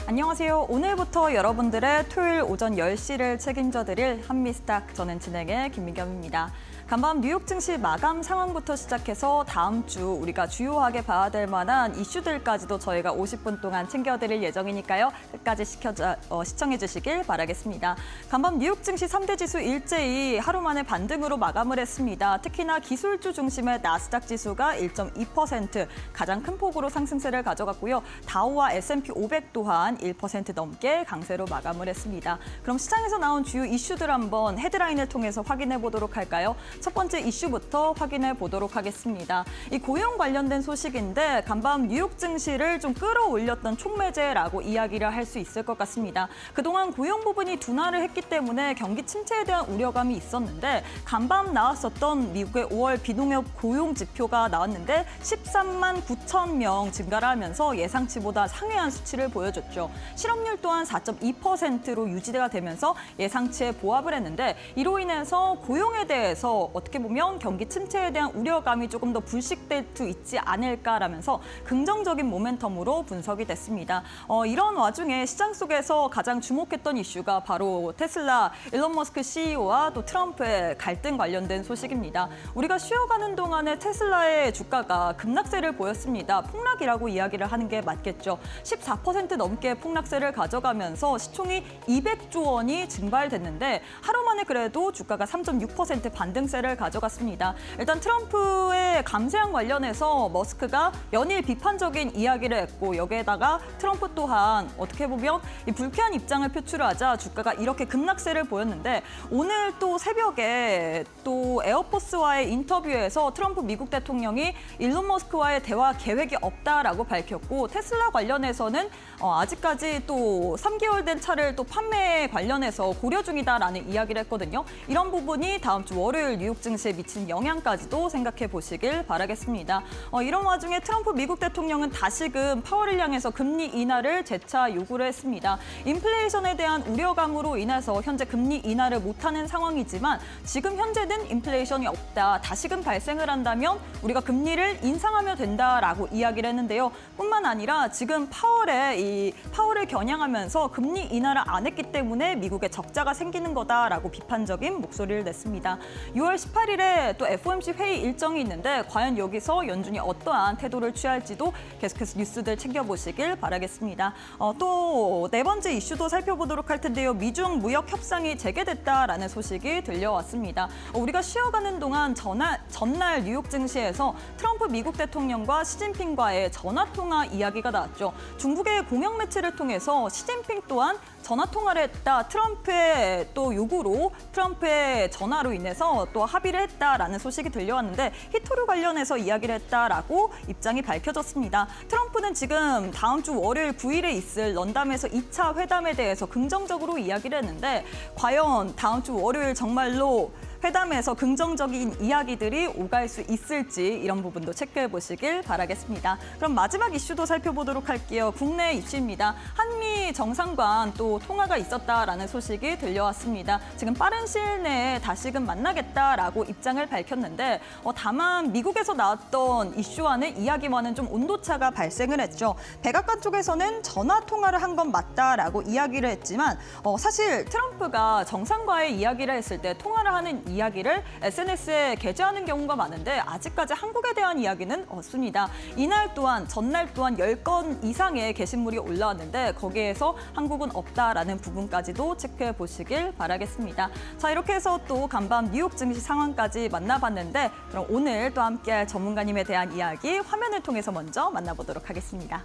안녕하세요. 오늘부터 여러분들의 토요일 오전 10시를 책임져드릴 한미스탁, 저는 진행의 김민겸입니다. 간밤 뉴욕 증시 마감 상황부터 시작해서 다음 주 우리가 주요하게 봐야 될 만한 이슈들까지도 저희가 50분 동안 챙겨드릴 예정이니까요. 끝까지 시청해 주시길 바라겠습니다. 간밤 뉴욕 증시 3대 지수 일제히 하루 만에 반등으로 마감을 했습니다. 특히나 기술주 중심의 나스닥 지수가 1.2% 가장 큰 폭으로 상승세를 가져갔고요. 다우와 S&P 500 또한 1% 넘게 강세로 마감을 했습니다. 그럼 시장에서 나온 주요 이슈들 한번 헤드라인을 통해서 확인해 보도록 할까요? 첫 번째 이슈부터 확인해 보도록 하겠습니다. 이 고용 관련된 소식인데 간밤 뉴욕 증시를 좀 끌어올렸던 촉매제라고 이야기를 할 수 있을 것 같습니다. 그동안 고용 부분이 둔화를 했기 때문에 경기 침체에 대한 우려감이 있었는데 간밤 나왔었던 미국의 5월 비농업 고용 지표가 나왔는데 13만 9천 명 증가를 하면서 예상치보다 상회한 수치를 보여줬죠. 실업률 또한 4.2%로 유지가 되면서 예상치에 보합을 했는데 이로 인해서 고용에 대해서 어떻게 보면 경기 침체에 대한 우려감이 조금 더 불식될 수 있지 않을까라면서 긍정적인 모멘텀으로 분석이 됐습니다. 이런 와중에 시장 속에서 가장 주목했던 이슈가 바로 테슬라 일론 머스크 CEO와 또 트럼프의 갈등 관련된 소식입니다. 우리가 쉬어가는 동안에 테슬라의 주가가 급락세를 보였습니다. 폭락이라고 이야기를 하는 게 맞겠죠. 14% 넘게 폭락세를 가져가면서 시총이 200조 원이 증발됐는데 하루 만에 그래도 주가가 3.6% 반등세를 가져갔습니다. 일단 트럼프의 감세안 관련해서 머스크가 연일 비판적인 이야기를 했고 여기에다가 트럼프 또한 어떻게 보면 이 불쾌한 입장을 표출하자 주가가 이렇게 급락세를 보였는데 오늘 또 새벽에 또 에어포스와의 인터뷰에서 트럼프 미국 대통령이 일론 머스크와의 대화 계획이 없다라고 밝혔고 테슬라 관련해서는 아직까지 또 3개월 된 차를 또 판매 관련해서 고려 중이다라는 이야기를 했거든요. 이런 부분이 다음 주 월요일 뉴욕 증시에 미친 영향까지도 생각해 보시길 바라겠습니다. 이런 와중에 트럼프 미국 대통령은 다시금 파월을 향해서 금리 인하를 재차 요구를 했습니다. 인플레이션에 대한 우려감으로 인해서 현재 금리 인하를 못하는 상황이지만 지금 현재는 인플레이션이 없다. 다시금 발생을 한다면 우리가 금리를 인상하면 된다라고 이야기를 했는데요. 뿐만 아니라 지금 파월을 겨냥하면서 금리 인하를 안 했기 때문에 미국에 적자가 생기는 거다라고 비판적인 목소리를 냈습니다. 6월 18일에 또 FOMC 회의 일정이 있는데 과연 여기서 연준이 어떠한 태도를 취할지도 계속해서 뉴스들 챙겨보시길 바라겠습니다. 또 네 번째 이슈도 살펴보도록 할 텐데요. 미중 무역 협상이 재개됐다라는 소식이 들려왔습니다. 우리가 쉬어가는 동안 전날 뉴욕 증시에서 트럼프 미국 대통령과 시진핑과의 전화통화 이야기가 나왔죠. 중국의 공영 매체를 통해서 시진핑 또한 전화통화를 했다. 트럼프의 또 요구로 트럼프의 전화로 인해서 또 합의를 했다라는 소식이 들려왔는데 히토류 관련해서 이야기를 했다라고 입장이 밝혀졌습니다. 트럼프는 지금 다음 주 월요일 9일에 있을 런담에서 2차 회담에 대해서 긍정적으로 이야기를 했는데 과연 다음 주 월요일 정말로 회담에서 긍정적인 이야기들이 오갈 수 있을지 이런 부분도 체크해 보시길 바라겠습니다. 그럼 마지막 이슈도 살펴보도록 할게요. 국내 이슈입니다. 한미 정상간 또 통화가 있었다라는 소식이 들려왔습니다. 지금 빠른 시일 내에 다시금 만나겠다라고 입장을 밝혔는데 다만 미국에서 나왔던 이슈와는 이야기와는 좀 온도차가 발생을 했죠. 백악관 쪽에서는 전화 통화를 한 건 맞다라고 이야기를 했지만 사실 트럼프가 정상과의 이야기를 했을 때 통화를 하는 이야기를 SNS에 게재하는 경우가 많은데 아직까지 한국에 대한 이야기는 없습니다. 이날 또한 전날 또한 10건 이상의 게시물이 올라왔는데 거기에서 한국은 없다라는 부분까지도 체크해 보시길 바라겠습니다. 자, 이렇게 해서 또 간밤 뉴욕 증시 상황까지 만나봤는데 그럼 오늘 또 함께할 전문가님에 대한 이야기 화면을 통해서 먼저 만나보도록 하겠습니다.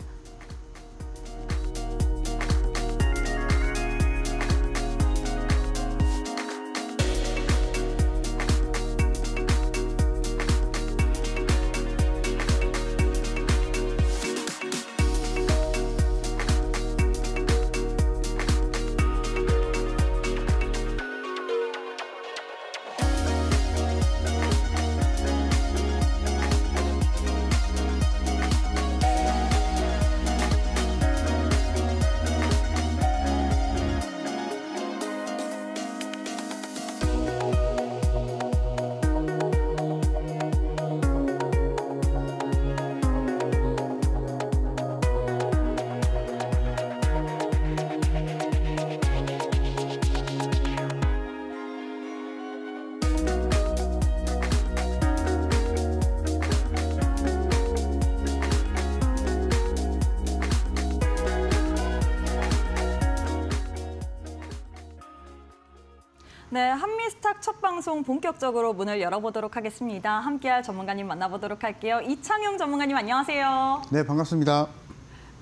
네, 한미스탁 첫 방송 본격적으로 문을 열어보도록 하겠습니다. 함께할 전문가님 만나보도록 할게요. 이창용 전문가님 안녕하세요. 네, 반갑습니다.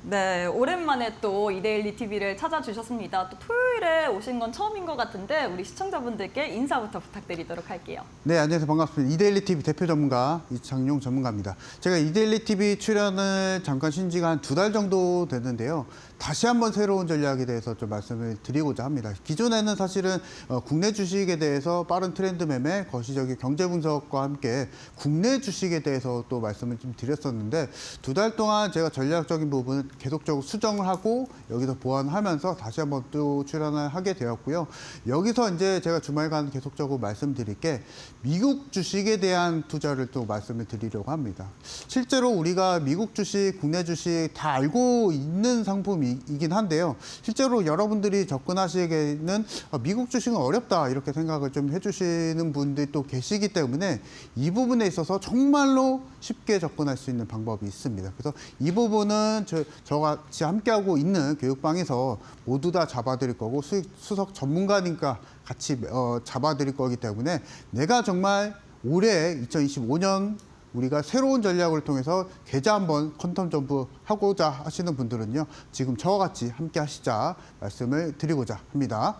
네, 오랜만에 또 이데일리 TV를 찾아주셨습니다. 또 토요일에 오신 건 처음인 것 같은데 우리 시청자분들께 인사부터 부탁드리도록 할게요. 네, 안녕하세요. 반갑습니다. 이데일리 TV 대표 전문가 이창용 전문가입니다. 제가 이데일리 TV 출연을 잠깐 쉰 지가 한 2달 정도 됐는데요. 다시 한번 새로운 전략에 대해서 좀 말씀을 드리고자 합니다. 기존에는 사실은 국내 주식에 대해서 빠른 트렌드 매매, 거시적인 경제 분석과 함께 국내 주식에 대해서 또 말씀을 좀 드렸었는데 2달 동안 제가 전략적인 부분을 계속적으로 수정을 하고 여기서 보완하면서 다시 한번 또 출연을 하게 되었고요. 여기서 이제 제가 주말간 계속적으로 말씀드릴 게 미국 주식에 대한 투자를 또 말씀을 드리려고 합니다. 실제로 우리가 미국 주식, 국내 주식 다 알고 있는 상품이긴 한데요. 실제로 여러분들이 접근하시기에는 미국 주식은 어렵다 이렇게 생각을 좀 해주시는 분들이 또 계시기 때문에 이 부분에 있어서 정말로 쉽게 접근할 수 있는 방법이 있습니다. 그래서 이 부분은 저같이 함께하고 있는 교육방에서 모두 다 잡아드릴 거고 수석 전문가니까 같이 잡아드릴 거기 때문에 내가 정말 올해 2025년 우리가 새로운 전략을 통해서 계좌 한번 컨텀 점프 하고자 하시는 분들은요. 지금 저와 같이 함께 하시자 말씀을 드리고자 합니다.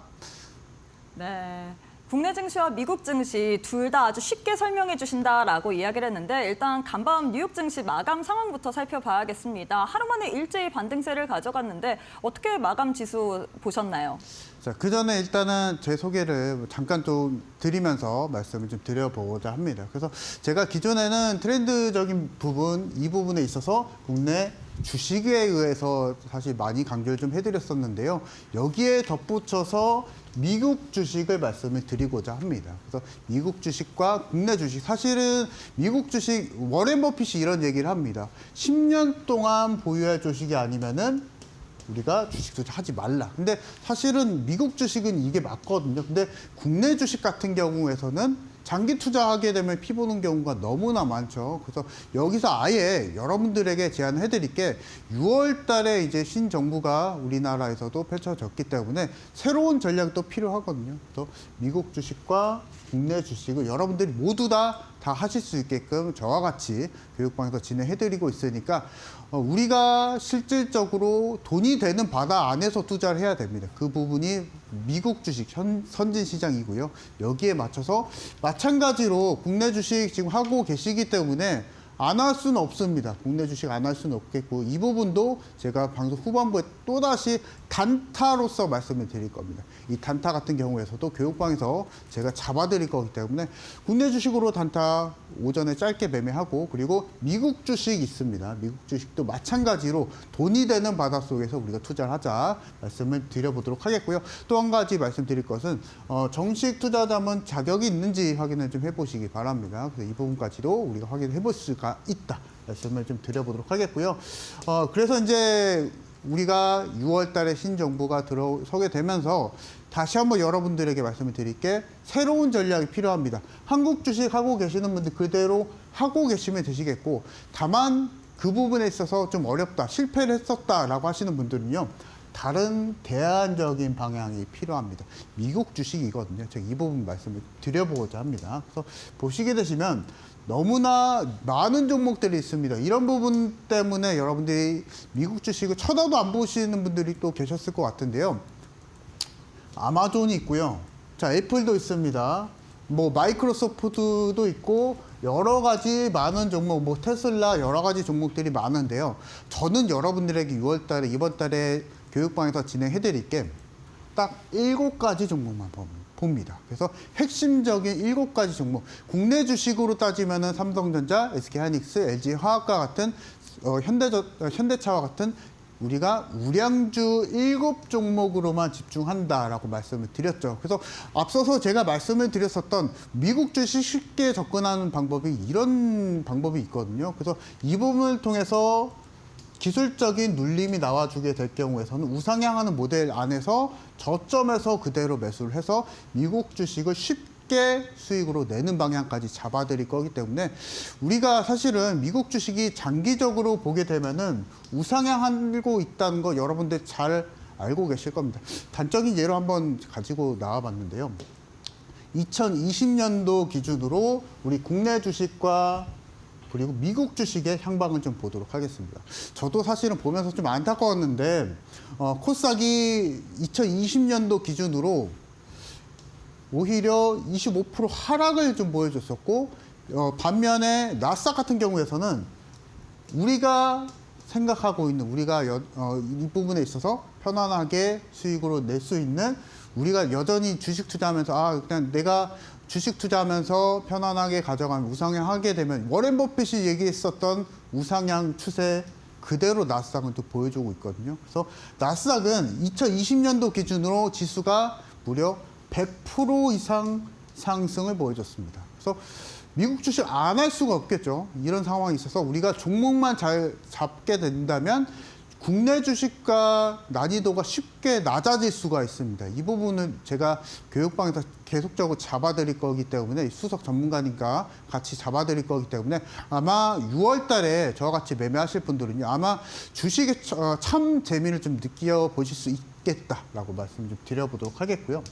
네. 국내 증시와 미국 증시 둘 다 아주 쉽게 설명해 주신다라고 이야기를 했는데 일단 간밤 뉴욕 증시 마감 상황부터 살펴봐야겠습니다. 하루 만에 일제히 반등세를 가져갔는데 어떻게 마감 지수 보셨나요? 자, 그 전에 일단은 제 소개를 잠깐 좀 드리면서 말씀을 좀 드려보고자 합니다. 그래서 제가 기존에는 트렌드적인 부분, 이 부분에 있어서 국내 주식에 의해서 사실 많이 강조를 좀 해드렸었는데요. 여기에 덧붙여서 미국 주식을 말씀을 드리고자 합니다. 그래서 미국 주식과 국내 주식, 사실은 미국 주식, 워렌 버핏이 이런 얘기를 합니다. 10년 동안 보유할 주식이 아니면은 우리가 주식 투자하지 말라. 근데 사실은 미국 주식은 이게 맞거든요. 근데 국내 주식 같은 경우에서는 장기 투자하게 되면 피 보는 경우가 너무나 많죠. 그래서 여기서 아예 여러분들에게 제안을 해드릴 게 6월 달에 이제 신정부가 우리나라에서도 펼쳐졌기 때문에 새로운 전략이 또 필요하거든요. 그래서 미국 주식과 국내 주식을 여러분들이 모두 다 하실 수 있게끔 저와 같이 교육방에서 진행해드리고 있으니까 우리가 실질적으로 돈이 되는 바다 안에서 투자를 해야 됩니다. 그 부분이 미국 주식 선진 시장이고요. 여기에 맞춰서 마찬가지로 국내 주식 지금 하고 계시기 때문에 안 할 수는 없습니다. 국내 주식 안 할 수는 없겠고 이 부분도 제가 방송 후반부에 또다시 단타로서 말씀을 드릴 겁니다. 이 단타 같은 경우에서도 교육방에서 제가 잡아드릴 거기 때문에 국내 주식으로 단타 오전에 짧게 매매하고 그리고 미국 주식 있습니다. 미국 주식도 마찬가지로 돈이 되는 바닷속에서 우리가 투자를 하자 말씀을 드려보도록 하겠고요. 또 한 가지 말씀드릴 것은 정식 투자자면 자격이 있는지 확인을 좀 해보시기 바랍니다. 그래서 이 부분까지도 우리가 확인해 볼 수가 있다 말씀을 좀 드려보도록 하겠고요. 그래서 이제 우리가 6월 달에 신정부가 들어서게 되면서 다시 한번 여러분들에게 말씀을 드릴게 새로운 전략이 필요합니다. 한국 주식 하고 계시는 분들 그대로 하고 계시면 되시겠고 다만 그 부분에 있어서 좀 어렵다, 실패를 했었다라고 하시는 분들은요. 다른 대안적인 방향이 필요합니다. 미국 주식이거든요. 제가 이 부분 말씀을 드려보고자 합니다. 그래서 보시게 되시면 너무나 많은 종목들이 있습니다. 이런 부분 때문에 여러분들이 미국 주식을 쳐다도 안 보시는 분들이 또 계셨을 것 같은데요. 아마존이 있고요. 자, 애플도 있습니다. 뭐 마이크로소프트도 있고 여러 가지 많은 종목, 뭐 테슬라 여러 가지 종목들이 많은데요. 저는 여러분들에게 6월 달에 이번 달에 교육방에서 진행해 드릴 게 딱 7가지 종목만 봅니다. 그래서 핵심적인 7가지 종목. 국내 주식으로 따지면은 삼성전자, SK하이닉스, LG화학과 같은 현대차와 같은 우리가 우량주 7종목으로만 집중한다라고 말씀을 드렸죠. 그래서 앞서서 제가 말씀을 드렸었던 미국 주식 쉽게 접근하는 방법이 이런 방법이 있거든요. 그래서 이 부분을 통해서 기술적인 눌림이 나와주게 될 경우에서는 우상향하는 모델 안에서 저점에서 그대로 매수를 해서 미국 주식을 쉽게 수익으로 내는 방향까지 잡아드릴 거기 때문에 우리가 사실은 미국 주식이 장기적으로 보게 되면은 우상향하고 있다는 거 여러분들 잘 알고 계실 겁니다. 단적인 예로 한번 가지고 나와봤는데요. 2020년도 기준으로 우리 국내 주식과 그리고 미국 주식의 향방을 좀 보도록 하겠습니다. 저도 사실은 보면서 좀 안타까웠는데 코스닥이 2020년도 기준으로 오히려 25% 하락을 좀 보여줬었고 반면에 나스닥 같은 경우에서는 우리가 생각하고 있는 우리가 이 부분에 있어서 편안하게 수익으로 낼 수 있는 우리가 여전히 주식 투자하면서 그냥 내가 주식 투자하면서 편안하게 가져가면 우상향하게 되면 워렌 버핏이 얘기했었던 우상향 추세 그대로 나스닥은 또 보여주고 있거든요. 그래서 나스닥은 2020년도 기준으로 지수가 무려 100% 이상 상승을 보여줬습니다. 그래서 미국 주식 안 할 수가 없겠죠. 이런 상황이 있어서 우리가 종목만 잘 잡게 된다면 국내 주식과 난이도가 쉽게 낮아질 수가 있습니다. 이 부분은 제가 교육방에서 계속적으로 잡아드릴 거기 때문에 수석 전문가니까 같이 잡아드릴 거기 때문에 아마 6월 달에 저와 같이 매매하실 분들은요. 아마 주식의 참 재미를 좀 느껴보실 수 있겠다라고 말씀 좀 드려보도록 하겠고요.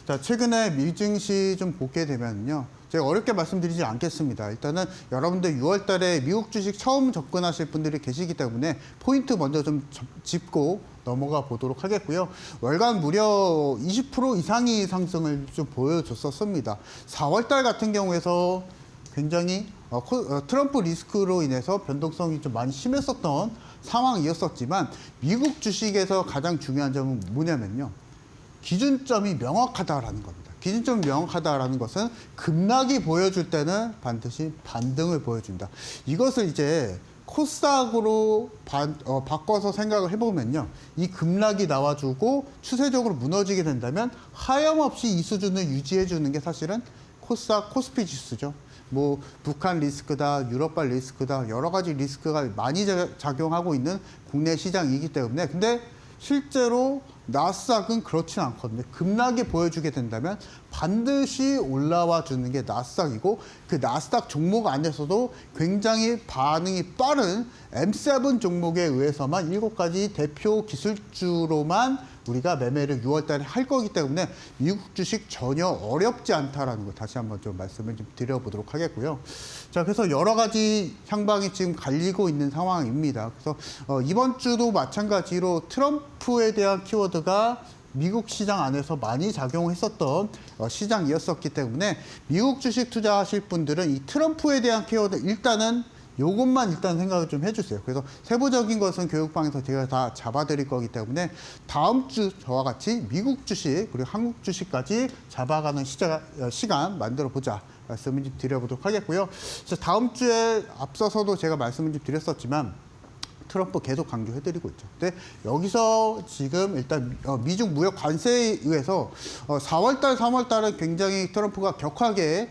자, 최근에 미증시 좀 보게 되면요. 제가 어렵게 말씀드리지 않겠습니다. 일단은 여러분들 6월 달에 미국 주식 처음 접근하실 분들이 계시기 때문에 포인트 먼저 좀 짚고 넘어가 보도록 하겠고요. 월간 무려 20% 이상의 상승을 좀 보여줬었습니다. 4월 달 같은 경우에서 굉장히 트럼프 리스크로 인해서 변동성이 좀 많이 심했었던 상황이었었지만 미국 주식에서 가장 중요한 점은 뭐냐면요. 기준점이 명확하다라는 겁니다. 기준점이 명확하다라는 것은 급락이 보여줄 때는 반드시 반등을 보여준다. 이것을 이제 코스닥으로 바꿔서 생각을 해보면요. 이 급락이 나와주고 추세적으로 무너지게 된다면 하염없이 이 수준을 유지해주는 게 사실은 코스닥 코스피 지수죠. 뭐 북한 리스크다, 유럽발 리스크다, 여러 가지 리스크가 많이 작용하고 있는 국내 시장이기 때문에 근데 실제로 나스닥은 그렇진 않거든요. 급락이 보여주게 된다면 반드시 올라와 주는 게 나스닥이고 그 나스닥 종목 안에서도 굉장히 반응이 빠른 M7 종목에 의해서만 7가지 대표 기술주로만 우리가 매매를 6월 달에 할 거기 때문에 미국 주식 전혀 어렵지 않다라는 거 다시 한번 좀 말씀을 좀 드려보도록 하겠고요. 자, 그래서 여러 가지 향방이 지금 갈리고 있는 상황입니다. 그래서 이번 주도 마찬가지로 트럼프에 대한 키워드가 미국 시장 안에서 많이 작용했었던 시장이었었기 때문에 미국 주식 투자하실 분들은 이 트럼프에 대한 키워드 일단은 요것만 일단 생각을 좀 해주세요. 그래서 세부적인 것은 교육방에서 제가 다 잡아드릴 거기 때문에 다음 주 저와 같이 미국 주식 그리고 한국 주식까지 잡아가는 시간 만들어 보자 말씀을 좀 드려보도록 하겠고요. 다음 주에 앞서서도 제가 말씀을 좀 드렸었지만 트럼프 계속 강조해드리고 있죠. 근데 여기서 지금 일단 미중 무역 관세에 의해서 4월달, 3월달은 굉장히 트럼프가 격하게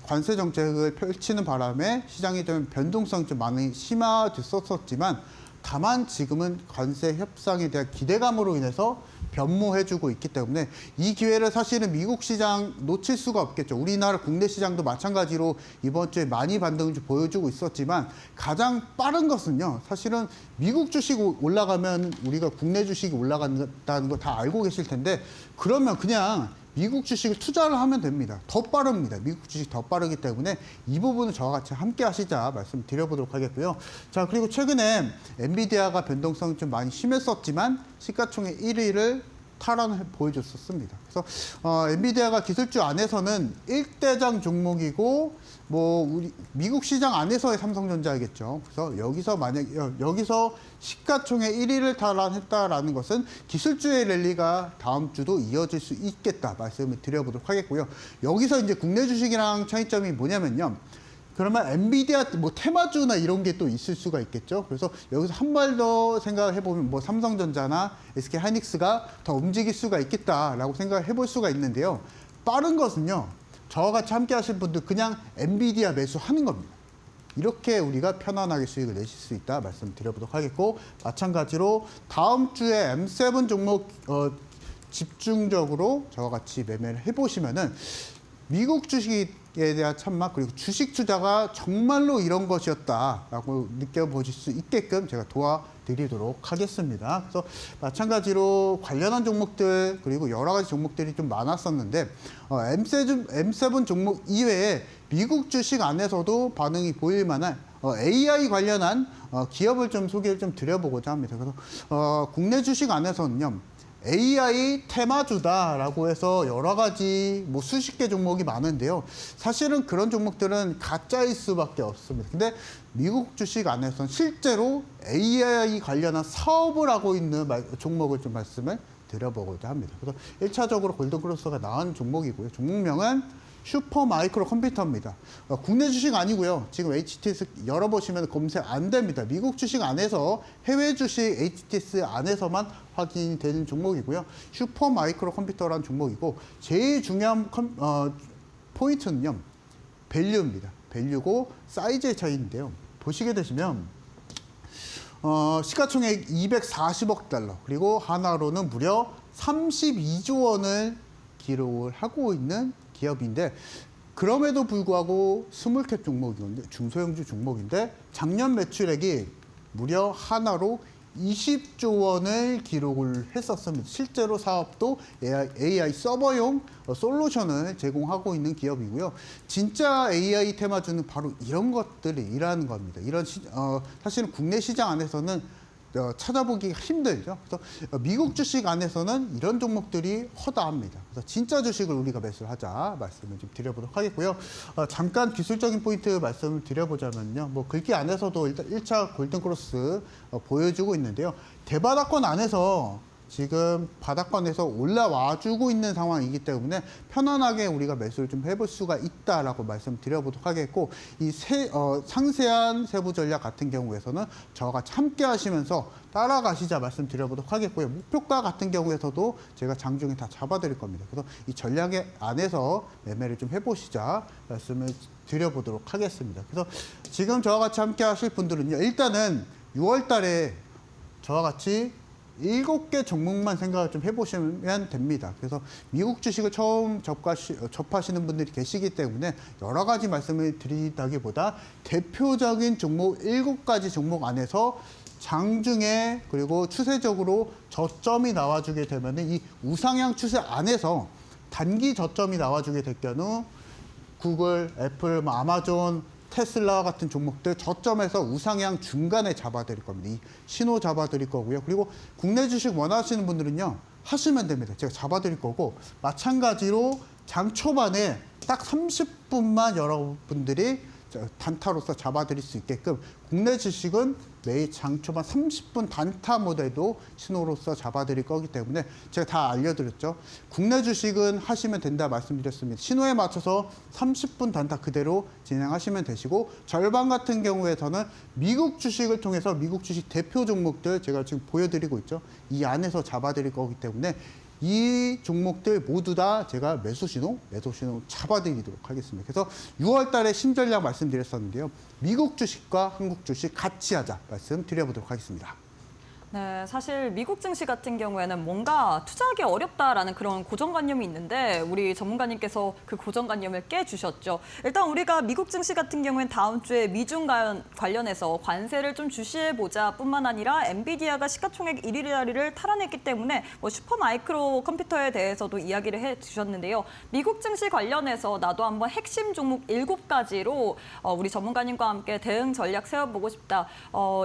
관세 정책을 펼치는 바람에 시장이 좀 변동성이 좀 많이 심화됐었지만 다만 지금은 관세 협상에 대한 기대감으로 인해서 변모해주고 있기 때문에 이 기회를 사실은 미국 시장 놓칠 수가 없겠죠. 우리나라 국내 시장도 마찬가지로 이번 주에 많이 반등을 좀 보여주고 있었지만 가장 빠른 것은요. 사실은 미국 주식 올라가면 우리가 국내 주식이 올라간다는 거 다 알고 계실 텐데 그러면 그냥 미국 주식을 투자를 하면 됩니다. 더 빠릅니다. 미국 주식 더 빠르기 때문에 이 부분은 저와 같이 함께 하시자 말씀드려보도록 하겠고요. 자, 그리고 최근에 엔비디아가 변동성이 좀 많이 심했었지만 시가총액 1위를 탈환을 보여줬었습니다. 그래서 엔비디아가 기술주 안에서는 1대장 종목이고 뭐 우리 미국 시장 안에서의 삼성전자이겠죠. 그래서 여기서 시가총액 1위를 탈환했다라는 것은 기술주의 랠리가 다음 주도 이어질 수 있겠다 말씀을 드려보도록 하겠고요. 여기서 이제 국내 주식이랑 차이점이 뭐냐면요. 그러면 엔비디아, 뭐 테마주나 이런 게 또 있을 수가 있겠죠. 그래서 여기서 한 발 더 생각해 보면 뭐 삼성전자나 SK 하이닉스가 더 움직일 수가 있겠다라고 생각을 해볼 수가 있는데요. 빠른 것은요. 저와 같이 함께 하실 분들 그냥 엔비디아 매수하는 겁니다. 이렇게 우리가 편안하게 수익을 내실 수 있다 말씀드려보도록 하겠고 마찬가지로 다음 주에 M7 종목 집중적으로 저와 같이 매매를 해보시면은 미국 주식에 대한 참막 그리고 주식 투자가 정말로 이런 것이었다라고 느껴보실 수 있게끔 제가 도와드리겠습니다. 드리도록 하겠습니다. 그래서 마찬가지로 관련한 종목들 그리고 여러 가지 종목들이 좀 많았었는데 M7 종목 이외에 미국 주식 안에서도 반응이 보일 만한 AI 관련한 기업을 좀 소개를 좀 드려보고자 합니다. 그래서 국내 주식 안에서는요. AI 테마주다라고 해서 여러 가지 뭐 수십 개 종목이 많은데요. 사실은 그런 종목들은 가짜일 수밖에 없습니다. 근데 미국 주식 안에서는 실제로 AI 관련한 사업을 하고 있는 종목을 좀 말씀을 드려보고자 합니다. 그래서 1차적으로 골든크로스가 나온 종목이고요. 종목명은 슈퍼마이크로 컴퓨터입니다. 국내 주식 아니고요. 지금 HTS 열어보시면 검색 안 됩니다. 미국 주식 안에서 해외 주식 HTS 안에서만 확인이 되는 종목이고요. 슈퍼마이크로 컴퓨터라는 종목이고 제일 중요한 포인트는요. 밸류입니다. 밸류고 사이즈의 차이인데요. 보시게 되시면 시가총액 240억 달러 그리고 하나로는 무려 32조 원을 기록을 하고 있는 기업인데 그럼에도 불구하고 스몰캡 종목인데 중소형주 종목인데 작년 매출액이 무려 하나로 20조 원을 기록을 했었습니다. 실제로 사업도 AI 서버용 솔루션을 제공하고 있는 기업이고요. 진짜 AI 테마주는 바로 이런 것들이라는 겁니다. 사실은 국내 시장 안에서는 찾아보기가 힘들죠. 그래서 미국 주식 안에서는 이런 종목들이 허다합니다. 그래서 진짜 주식을 우리가 매수를 하자 말씀을 좀 드려보도록 하겠고요. 잠깐 기술적인 포인트 말씀을 드려보자면요. 뭐 글귀 안에서도 일단 1차 골든크로스 보여주고 있는데요. 대바닥권 안에서 지금 바닥권에서 올라와주고 있는 상황이기 때문에 편안하게 우리가 매수를 좀 해볼 수가 있다라고 말씀드려보도록 하겠고 이 상세한 세부 전략 같은 경우에서는 저와 같이 함께 하시면서 따라가시자 말씀드려보도록 하겠고요. 목표가 같은 경우에서도 제가 장중에 다 잡아드릴 겁니다. 그래서 이 전략의 안에서 매매를 좀 해보시자 말씀을 드려보도록 하겠습니다. 그래서 지금 저와 같이 함께 하실 분들은요. 일단은 6월 달에 저와 같이 7개 종목만 생각을 좀 해보시면 됩니다. 그래서 미국 주식을 처음 접하시는 분들이 계시기 때문에 여러 가지 말씀을 드리다기보다 대표적인 종목 7가지 종목 안에서 장중에 그리고 추세적으로 저점이 나와주게 되면 이 우상향 추세 안에서 단기 저점이 나와주게 될 경우 구글, 애플, 아마존, 테슬라 같은 종목들 저점에서 우상향 중간에 잡아드릴 겁니다. 이 신호 잡아드릴 거고요. 그리고 국내 주식 원하시는 분들은요. 하시면 됩니다. 제가 잡아드릴 거고 마찬가지로 장 초반에 딱 30분만 여러분들이 단타로서 잡아드릴 수 있게끔 국내 주식은 매일 장 초반 30분 단타 모델도 신호로서 잡아드릴 거기 때문에 제가 다 알려드렸죠. 국내 주식은 하시면 된다 말씀드렸습니다. 신호에 맞춰서 30분 단타 그대로 진행하시면 되시고 절반 같은 경우에서는 미국 주식을 통해서 미국 주식 대표 종목들 제가 지금 보여드리고 있죠. 이 안에서 잡아드릴 거기 때문에 이 종목들 모두 다 제가 매수 신호 잡아드리도록 하겠습니다. 그래서 6월 달에 신전략 말씀드렸었는데요. 미국 주식과 한국 주식 같이 하자 말씀드려보도록 하겠습니다. 네, 사실 미국 증시 같은 경우에는 뭔가 투자하기 어렵다라는 그런 고정관념이 있는데 우리 전문가님께서 그 고정관념을 깨주셨죠. 일단 우리가 미국 증시 같은 경우에는 다음 주에 미중 관련해서 관세를 좀 주시해보자 뿐만 아니라 엔비디아가 시가총액 1위 자리를 탈환했기 때문에 뭐 슈퍼마이크로 컴퓨터에 대해서도 이야기를 해주셨는데요. 미국 증시 관련해서 나도 한번 핵심 종목 7가지로 우리 전문가님과 함께 대응 전략 세워보고 싶다.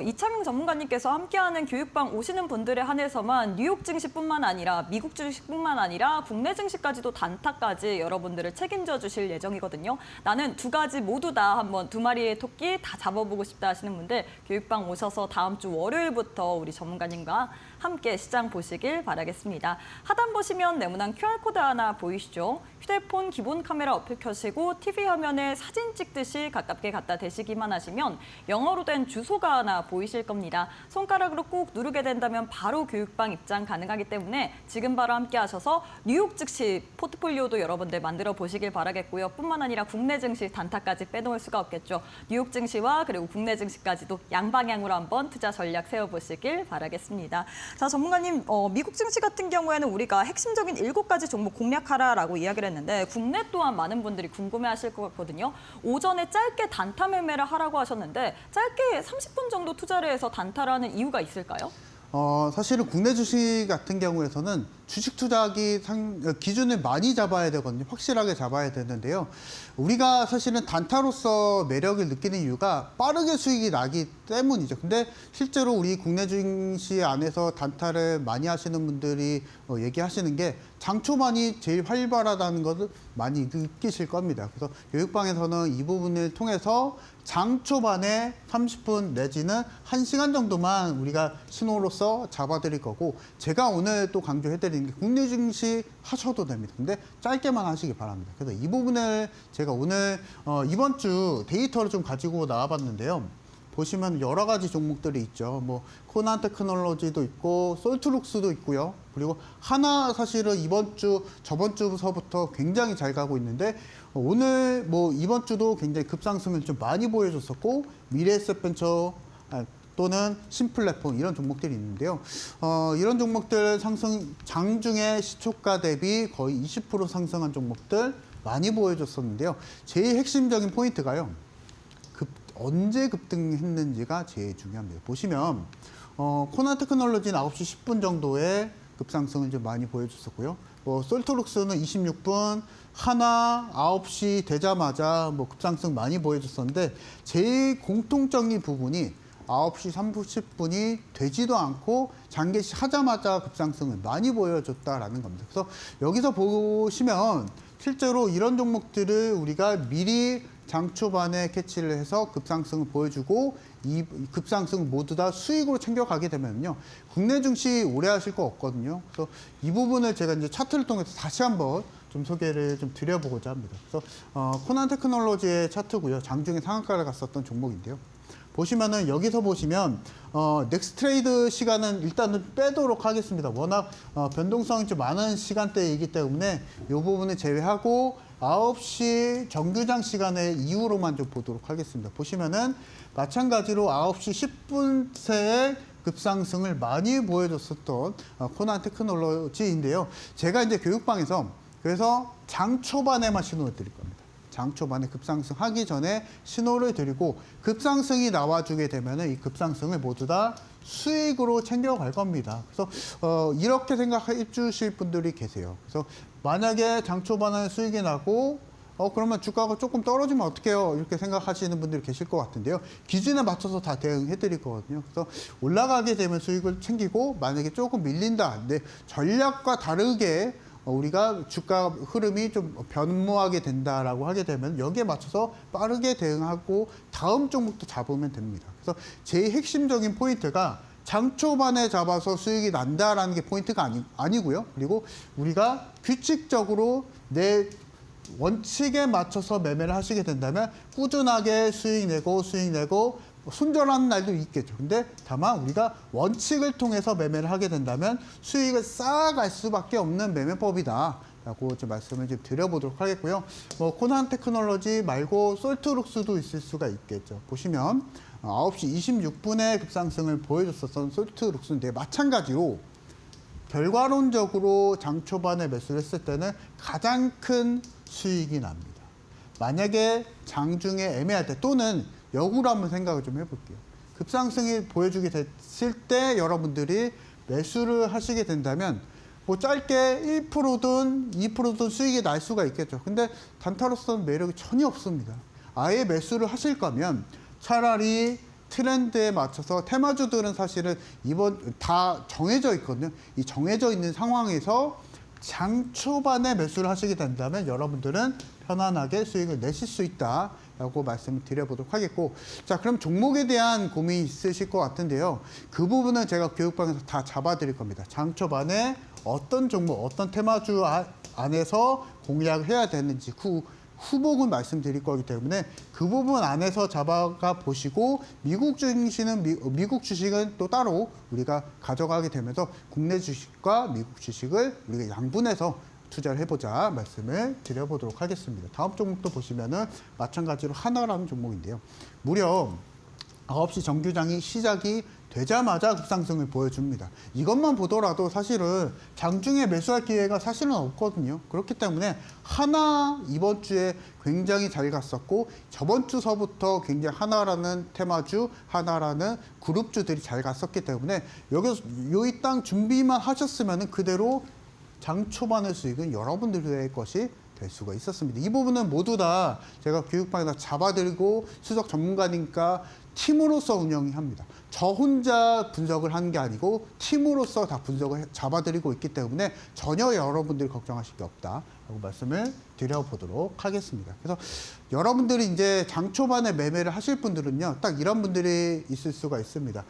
이창용 전문가님께서 함께하는 교육 오시는 분들에 한해서만 뉴욕 증시뿐만 아니라 미국 증시뿐만 아니라 국내 증시까지도 단타까지 여러분들을 책임져 주실 예정이거든요. 나는 2가지 모두 다 한번 2마리의 토끼 다 잡아보고 싶다 하시는 분들 교육방 오셔서 다음 주 월요일부터 우리 전문가님과 함께 시장 보시길 바라겠습니다. 하단 보시면 네모난 QR코드 하나 보이시죠? 휴대폰 기본 카메라 어플 켜시고 TV 화면에 사진 찍듯이 가깝게 갖다 대시기만 하시면 영어로 된 주소가 하나 보이실 겁니다. 손가락으로 꾹 누르게 된다면 바로 교육방 입장 가능하기 때문에 지금 바로 함께 하셔서 뉴욕 증시 포트폴리오도 여러분들 만들어 보시길 바라겠고요. 뿐만 아니라 국내 증시 단타까지 빼놓을 수가 없겠죠. 뉴욕 증시와 그리고 국내 증시까지도 양방향으로 한번 투자 전략 세워보시길 바라겠습니다. 자, 전문가님, 미국 증시 같은 경우에는 우리가 핵심적인 7가지 종목 공략하라라고 이야기를 했는데 국내 또한 많은 분들이 궁금해하실 것 같거든요. 오전에 짧게 단타 매매를 하라고 하셨는데 짧게 30분 정도 투자를 해서 단타를 하는 이유가 있을까요? 사실은 국내 주식 같은 경우에서는 주식 투자하기 기준을 많이 잡아야 되거든요. 확실하게 잡아야 되는데요. 우리가 사실은 단타로서 매력을 느끼는 이유가 빠르게 수익이 나기 때문이죠. 근데 실제로 우리 국내 증시 안에서 단타를 많이 하시는 분들이 얘기하시는 게 장 초반이 제일 활발하다는 것을 많이 느끼실 겁니다. 그래서 교육방에서는 이 부분을 통해서 장 초반에 30분 내지는 1시간 정도만 우리가 신호로서 잡아드릴 거고, 제가 오늘 또 강조해드리는 게 국내 증시 하셔도 됩니다. 근데 짧게만 하시기 바랍니다. 그래서 이 부분을 제가 오늘 이번 주 데이터를 좀 가지고 나와봤는데요. 보시면 여러 가지 종목들이 있죠. 뭐 코난 테크놀로지도 있고 솔트룩스도 있고요. 그리고 하나 사실은 저번 주서부터 굉장히 잘 가고 있는데 오늘 이번 주도 굉장히 급상승을 좀 많이 보여줬었고, 미래에셋벤처 또는 신플랫폼 이런 종목들이 있는데요. 이런 종목들 장중에 시초가 대비 거의 20% 상승한 종목들 많이 보여줬었는데요. 제일 핵심적인 포인트가요. 언제 급등했는지가 제일 중요합니다. 보시면 코난 테크놀로지는 9시 10분 정도에 급상승을 좀 많이 보여줬었고요. 솔트룩스는 26분, 하나 9시 되자마자 급상승 많이 보여줬었는데 제일 공통적인 부분이 9시 30분이 되지도 않고 장개시 하자마자 급상승을 많이 보여줬다라는 겁니다. 그래서 여기서 보시면 실제로 이런 종목들을 우리가 미리 장 초반에 캐치를 해서 급상승을 보여주고 이 급상승을 모두 다 수익으로 챙겨가게 되면요. 국내 증시 오래 하실 거 없거든요. 그래서 이 부분을 제가 이제 차트를 통해서 다시 한번 좀 소개를 좀 드려보고자 합니다. 그래서 코난 테크놀로지의 차트고요. 장중에 상한가를 갔었던 종목인데요. 보시면은 여기서 보시면 넥스트레이드 시간은 일단은 빼도록 하겠습니다. 워낙 변동성이 좀 많은 시간대이기 때문에 이 부분을 제외하고 9시 정규장 시간에 이후로만 좀 보도록 하겠습니다. 보시면은 마찬가지로 9시 10분 새에 급상승을 많이 보여줬었던 코난 테크놀로지인데요. 제가 이제 교육방에서 그래서 장 초반에만 신호를 드릴 겁니다. 장 초반에 급상승하기 전에 신호를 드리고 급상승이 나와주게 되면 이 급상승을 모두 다 수익으로 챙겨갈 겁니다. 그래서 이렇게 생각해 주실 분들이 계세요. 그래서 만약에 장 초반에 수익이 나고 그러면 주가가 조금 떨어지면 어떡해요? 이렇게 생각하시는 분들이 계실 것 같은데요. 기준에 맞춰서 다 대응해 드릴 거거든요. 그래서 올라가게 되면 수익을 챙기고 만약에 조금 밀린다. 근데 전략과 다르게 우리가 주가 흐름이 좀 변모하게 된다라고 하게 되면 여기에 맞춰서 빠르게 대응하고 다음 종목도 잡으면 됩니다. 그래서 제일 핵심적인 포인트가 장 초반에 잡아서 수익이 난다라는 게 포인트가 아니고요. 그리고 우리가 규칙적으로 내 원칙에 맞춰서 매매를 하시게 된다면 꾸준하게 수익 내고 손절하는 날도 있겠죠. 근데 다만 우리가 원칙을 통해서 매매를 하게 된다면 수익을 쌓아갈 수밖에 없는 매매법이다 라고 좀 말씀을 좀 드려보도록 하겠고요. 코난 테크놀로지 말고 솔트룩스도 있을 수가 있겠죠. 보시면 9시 26분에 급상승을 보여줬었던 솔트룩스인데 마찬가지로 결과론적으로 장 초반에 매수를 했을 때는 가장 큰 수익이 납니다. 만약에 장중에 애매할 때 또는 역으로 한번 생각을 좀 해볼게요. 급상승이 보여주게 됐을 때 여러분들이 매수를 하시게 된다면 짧게 1%든 2%든 수익이 날 수가 있겠죠. 근데 단타로서는 매력이 전혀 없습니다. 아예 매수를 하실 거면 차라리 트렌드에 맞춰서 테마주들은 사실은 이번 다 정해져 있거든요. 이 정해져 있는 상황에서 장 초반에 매수를 하시게 된다면 여러분들은 편안하게 수익을 내실 수 있다라고 말씀을 드려보도록 하겠고, 자, 그럼 종목에 대한 고민이 있으실 것 같은데요. 그 부분은 제가 교육방에서 다 잡아드릴 겁니다. 장 초반에 어떤 종목, 어떤 테마주 안에서 공략을 해야 되는지 후복은 말씀드릴 거기 때문에 그 부분 안에서 잡아가 보시고 미국 주식은 또 따로 우리가 가져가게 되면서 국내 주식과 미국 주식을 우리가 양분해서 투자를 해보자 말씀을 드려보도록 하겠습니다. 다음 종목도 보시면은 마찬가지로 하나라는 종목인데요. 무려 9시 정규장이 시작이 되자마자 급상승을 보여줍니다. 이것만 보더라도 사실은 장중에 매수할 기회가 사실은 없거든요. 그렇기 때문에 하나 이번 주에 굉장히 잘 갔었고 저번 주서부터 굉장히 하나라는 테마주, 하나라는 그룹주들이 잘 갔었기 때문에 여기서 이 땅 준비만 하셨으면 그대로 장 초반의 수익은 여러분들의 것이 될 수가 있었습니다. 이 부분은 모두 다 제가 교육방에다 잡아들고 수석 전문가니까 팀으로서 운영이 합니다. 저 혼자 분석을 하는 게 아니고 팀으로서 다 분석을 잡아드리고 있기 때문에 전혀 여러분들이 걱정하실 게 없다라고 말씀을 드려보도록 하겠습니다. 그래서 여러분들이 이제 장 초반에 매매를 하실 분들은요, 딱 이런 분들이 있을 수가 있습니다.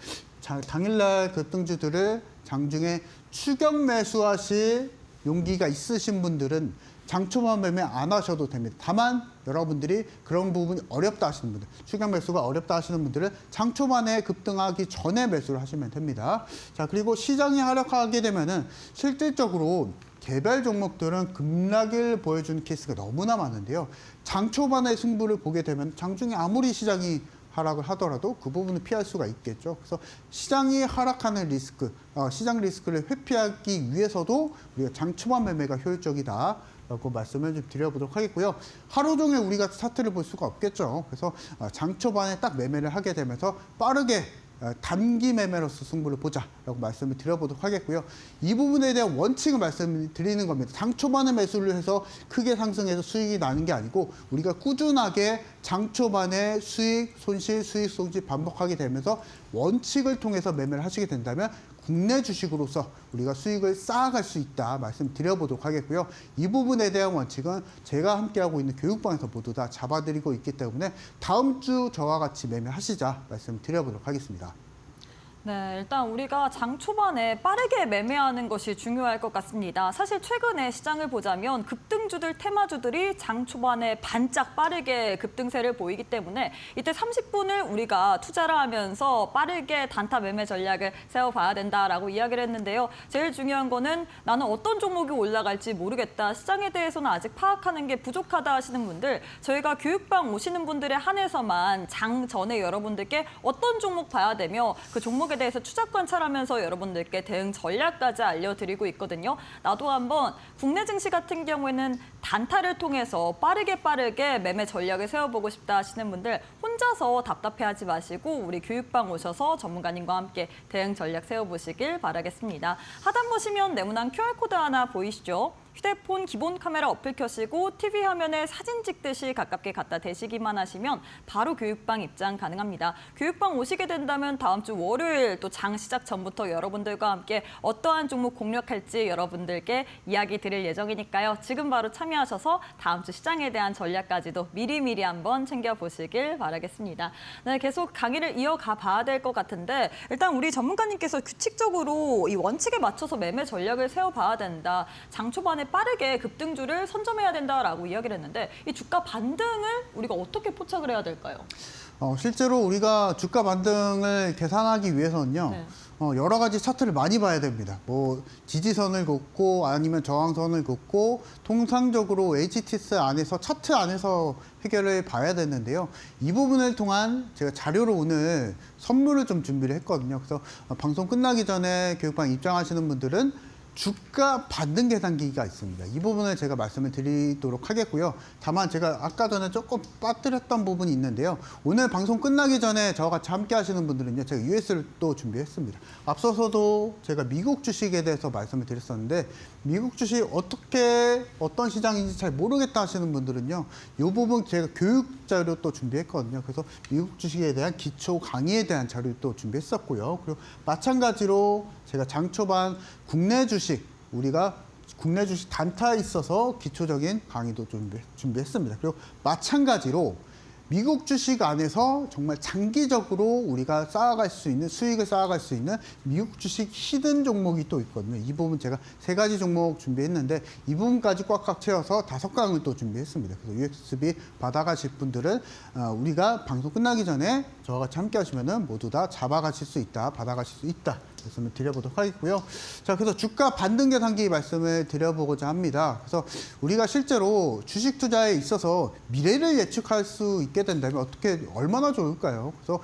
당일날 급등주들을 장중에 추격 매수하실 용기가 있으신 분들은 장초반 매매 안 하셔도 됩니다. 다만 여러분들이 그런 부분이 어렵다 하시는 분들, 추격 매수가 어렵다 하시는 분들은 장초반에 급등하기 전에 매수를 하시면 됩니다. 자, 그리고 시장이 하락하게 되면은 실질적으로 개별 종목들은 급락을 보여주는 케이스가 너무나 많은데요. 장초반의 승부를 보게 되면 장중에 아무리 시장이 하락을 하더라도 그 부분을 피할 수가 있겠죠. 그래서 시장이 하락하는 리스크, 시장 리스크를 회피하기 위해서도 우리가 장 초반 매매가 효율적이다라고 말씀을 좀 드려보도록 하겠고요. 하루 종일 우리가 차트를 볼 수가 없겠죠. 그래서 장 초반에 딱 매매를 하게 되면서 빠르게 단기 매매로서 승부를 보자라고 말씀을 드려보도록 하겠고요. 이 부분에 대한 원칙을 말씀드리는 겁니다. 장 초반에 매수를 해서 크게 상승해서 수익이 나는 게 아니고 우리가 꾸준하게 장 초반에 수익, 손실, 수익, 손실 반복하게 되면서 원칙을 통해서 매매를 하시게 된다면 국내 주식으로서 우리가 수익을 쌓아갈 수 있다 말씀드려보도록 하겠고요. 이 부분에 대한 원칙은 제가 함께하고 있는 교육방에서 모두 다 잡아드리고 있기 때문에 다음 주 저와 같이 매매하시자 말씀드려보도록 하겠습니다. 네, 일단 우리가 장 초반에 빠르게 매매하는 것이 중요할 것 같습니다. 사실 최근에 시장을 보자면 급등주들, 테마주들이 장 초반에 반짝 빠르게 급등세를 보이기 때문에 이때 30분을 우리가 투자를 하면서 빠르게 단타 매매 전략을 세워봐야 된다라고 이야기를 했는데요. 제일 중요한 거는 나는 어떤 종목이 올라갈지 모르겠다. 시장에 대해서는 아직 파악하는 게 부족하다 하시는 분들, 저희가 교육방 오시는 분들에 한해서만 장 전에 여러분들께 어떤 종목 봐야 되며 그 종목에 대해서 추적 관찰하면서 여러분들께 대응 전략까지 알려드리고 있거든요. 나도 한번 국내 증시 같은 경우에는 단타를 통해서 빠르게 매매 전략을 세워보고 싶다 하시는 분들 혼자서 답답해하지 마시고 우리 교육방 오셔서 전문가님과 함께 대응 전략 세워보시길 바라겠습니다. 하단 보시면 네모난 QR코드 하나 보이시죠? 휴대폰 기본 카메라 어플 켜시고 TV 화면에 사진 찍듯이 가깝게 갖다 대시기만 하시면 바로 교육방 입장 가능합니다. 교육방 오시게 된다면 다음 주 월요일 또 장 시작 전부터 여러분들과 함께 어떠한 종목 공략할지 여러분들께 이야기 드릴 예정이니까요. 지금 바로 참여하셔서 다음 주 시장에 대한 전략까지도 미리미리 한번 챙겨보시길 바라겠습니다. 네, 계속 강의를 이어가 봐야 될 것 같은데 일단 우리 전문가님께서 규칙적으로 이 원칙에 맞춰서 매매 전략을 세워봐야 된다. 장 초반에 빠르게 급등주를 선점해야 된다라고 이야기를 했는데 이 주가 반등을 우리가 어떻게 포착을 해야 될까요? 실제로 우리가 주가 반등을 계산하기 위해서는요. 네. 여러 가지 차트를 많이 봐야 됩니다. 뭐 지지선을 긋고 아니면 저항선을 긋고 통상적으로 HTS 안에서 차트 안에서 해결을 봐야 되는데요. 이 부분을 통한 제가 자료로 오늘 선물을 좀 준비를 했거든요. 그래서 방송 끝나기 전에 교육방 입장하시는 분들은 주가 반등 계산기가 있습니다. 이 부분을 제가 말씀을 드리도록 하겠고요. 다만 제가 아까 전에 조금 빠뜨렸던 부분이 있는데요. 오늘 방송 끝나기 전에 저와 같이 함께 하시는 분들은요. 제가 US를 또 준비했습니다. 앞서서도 제가 미국 주식에 대해서 말씀을 드렸었는데 미국 주식 어떤 시장인지 잘 모르겠다 하시는 분들은요. 이 부분 제가 교육 자료 또 준비했거든요. 그래서 미국 주식에 대한 기초 강의에 대한 자료를 또 준비했었고요. 그리고 마찬가지로 제가 장 초반 국내 주식 우리가 국내 주식 단타에 있어서 기초적인 강의도 준비했습니다. 그리고 마찬가지로 미국 주식 안에서 정말 장기적으로 우리가 쌓아갈 수 있는 수익을 쌓아갈 수 있는 미국 주식 히든 종목이 또 있거든요. 이 부분 제가 3가지 종목 준비했는데 이 부분까지 꽉꽉 채워서 5강을 또 준비했습니다. 그래서 USB 받아가실 분들은 우리가 방송 끝나기 전에 저와 같이 함께 하시면은 모두 다 잡아가실 수 있다, 받아가실 수 있다 말씀을 드려보도록 하겠고요. 자, 그래서 주가 반등 계산기 말씀을 드려보고자 합니다. 그래서 우리가 실제로 주식 투자에 있어서 미래를 예측할 수 있게 된다면 어떻게 얼마나 좋을까요? 그래서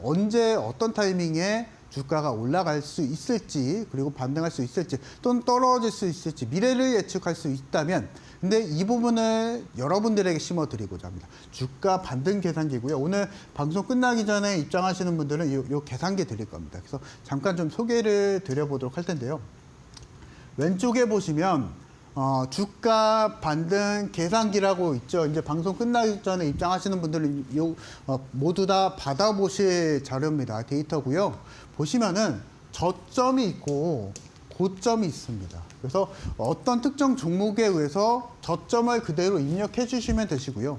언제 어떤 타이밍에 주가가 올라갈 수 있을지, 그리고 반등할 수 있을지, 또는 떨어질 수 있을지 미래를 예측할 수 있다면, 근데 이 부분을 여러분들에게 심어드리고자 합니다. 주가 반등 계산기고요. 오늘 방송 끝나기 전에 입장하시는 분들은 요 계산기 드릴 겁니다. 그래서 잠깐 좀 소개를 드려보도록 할 텐데요. 왼쪽에 보시면 주가 반등 계산기라고 있죠. 이제 방송 끝나기 전에 입장하시는 분들은 모두 다 받아보실 자료입니다. 데이터고요. 보시면은 저점이 있고 고점이 있습니다. 그래서 어떤 특정 종목에 의해서 저점을 그대로 입력해 주시면 되시고요.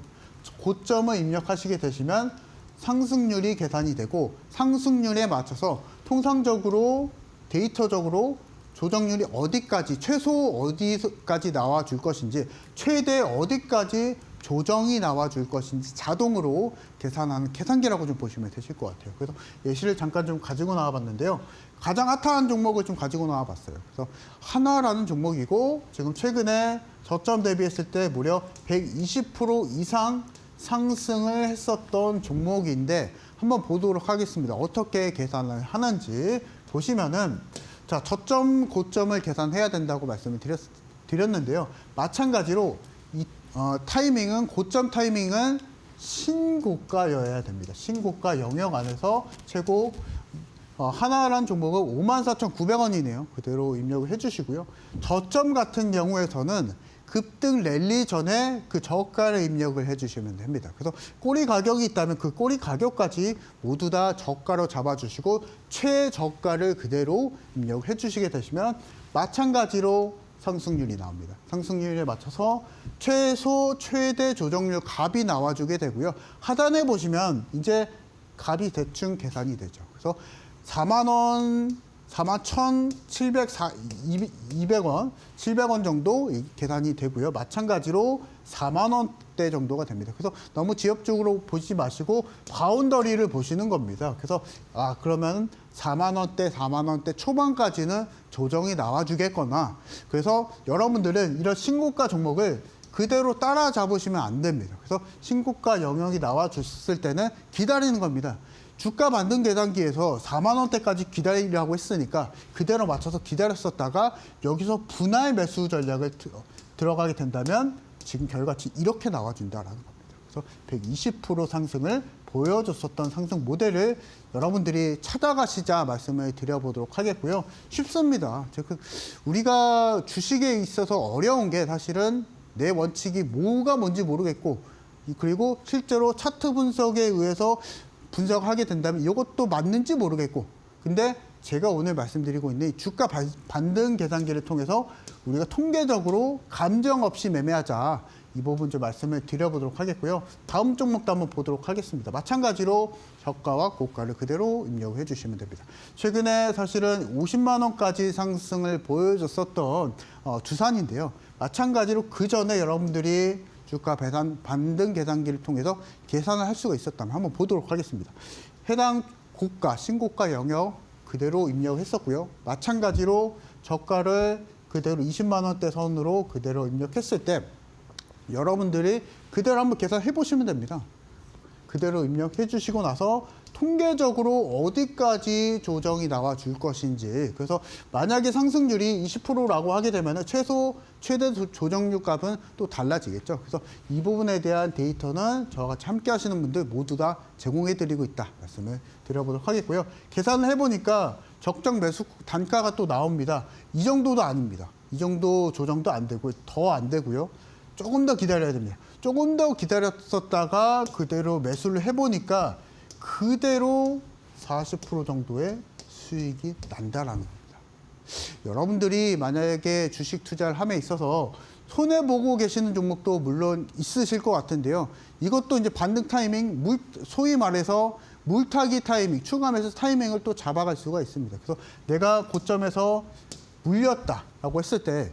고점을 입력하시게 되시면 상승률이 계산이 되고 상승률에 맞춰서 통상적으로 데이터적으로 조정률이 어디까지, 최소 어디까지 나와줄 것인지, 최대 어디까지 조정이 나와줄 것인지 자동으로 계산하는 계산기라고 좀 보시면 되실 것 같아요. 그래서 예시를 잠깐 좀 가지고 나와봤는데요. 가장 핫한 종목을 좀 가지고 나와봤어요. 그래서 하나라는 종목이고 지금 최근에 저점 대비했을 때 무려 120% 이상 상승을 했었던 종목인데 한번 보도록 하겠습니다. 어떻게 계산을 하는지 보시면은 자, 저점, 고점을 계산해야 된다고 말씀을 드렸는데요. 마찬가지로 이 타이밍은, 고점 타이밍은 신고가여야 됩니다. 신고가 영역 안에서 최고 하나라는 종목은 54,900원이네요. 그대로 입력을 해주시고요. 저점 같은 경우에서는 급등 랠리 전에 그 저가를 입력을 해주시면 됩니다. 그래서 꼬리 가격이 있다면 그 꼬리 가격까지 모두 다 저가로 잡아주시고 최저가를 그대로 입력을 해주시게 되시면 마찬가지로 상승률이 나옵니다. 상승률에 맞춰서 최소, 최대 조정률 값이 나와주게 되고요. 하단에 보시면 이제 값이 대충 계산이 되죠. 그래서 41,700원, 700원 정도 계산이 되고요. 마찬가지로 4만 원대 정도가 됩니다. 그래서 너무 지엽적으로 보지 마시고 바운더리를 보시는 겁니다. 그래서 그러면 4만 원대 초반까지는 조정이 나와주겠거나, 그래서 여러분들은 이런 신고가 종목을 그대로 따라잡으시면 안 됩니다. 그래서 신고가 영역이 나와줬을 때는 기다리는 겁니다. 주가 반등 계산기에서 4만 원대까지 기다리라고 했으니까 그대로 맞춰서 기다렸었다가 여기서 분할 매수 전략을 들어가게 된다면 지금 결과치 이렇게 나와준다라는 겁니다. 그래서 120% 상승을 보여줬었던 상승 모델을 여러분들이 찾아가시자 말씀을 드려보도록 하겠고요. 쉽습니다. 우리가 주식에 있어서 어려운 게 사실은 내 원칙이 뭐가 뭔지 모르겠고, 그리고 실제로 차트 분석에 의해서 분석하게 된다면 이것도 맞는지 모르겠고, 근데 제가 오늘 말씀드리고 있는 이 주가 반등 계산기를 통해서 우리가 통계적으로 감정 없이 매매하자, 이 부분 좀 말씀을 드려보도록 하겠고요. 다음 종목도 한번 보도록 하겠습니다. 마찬가지로 저가와 고가를 그대로 입력해 주시면 됩니다. 최근에 사실은 50만 원까지 상승을 보여줬었던 두산인데요. 마찬가지로 그 전에 여러분들이 주가 반등 계산기를 통해서 계산을 할 수가 있었다면 한번 보도록 하겠습니다. 해당 고가, 신고가 영역 그대로 입력했었고요. 마찬가지로 저가를 그대로 20만 원대 선으로 그대로 입력했을 때 여러분들이 그대로 한번 계산해 보시면 됩니다. 그대로 입력해 주시고 나서 통계적으로 어디까지 조정이 나와 줄 것인지, 그래서 만약에 상승률이 20%라고 하게 되면 최대 조정률 값은 또 달라지겠죠. 그래서 이 부분에 대한 데이터는 저와 같이 함께 하시는 분들 모두 다 제공해 드리고 있다 말씀을 드려보도록 하겠고요. 계산을 해보니까 적정 매수 단가가 또 나옵니다. 이 정도도 아닙니다. 이 정도 조정도 안 되고 더 안 되고요. 조금 더 기다려야 됩니다. 조금 더 기다렸었다가 그대로 매수를 해보니까 그대로 40% 정도의 수익이 난다라는 겁니다. 여러분들이 만약에 주식 투자를 함에 있어서 손해보고 계시는 종목도 물론 있으실 것 같은데요. 이것도 이제 반등 타이밍, 소위 말해서 물타기 타이밍, 추가 매수 타이밍을 또 잡아갈 수가 있습니다. 그래서 내가 고점에서 물렸다라고 했을 때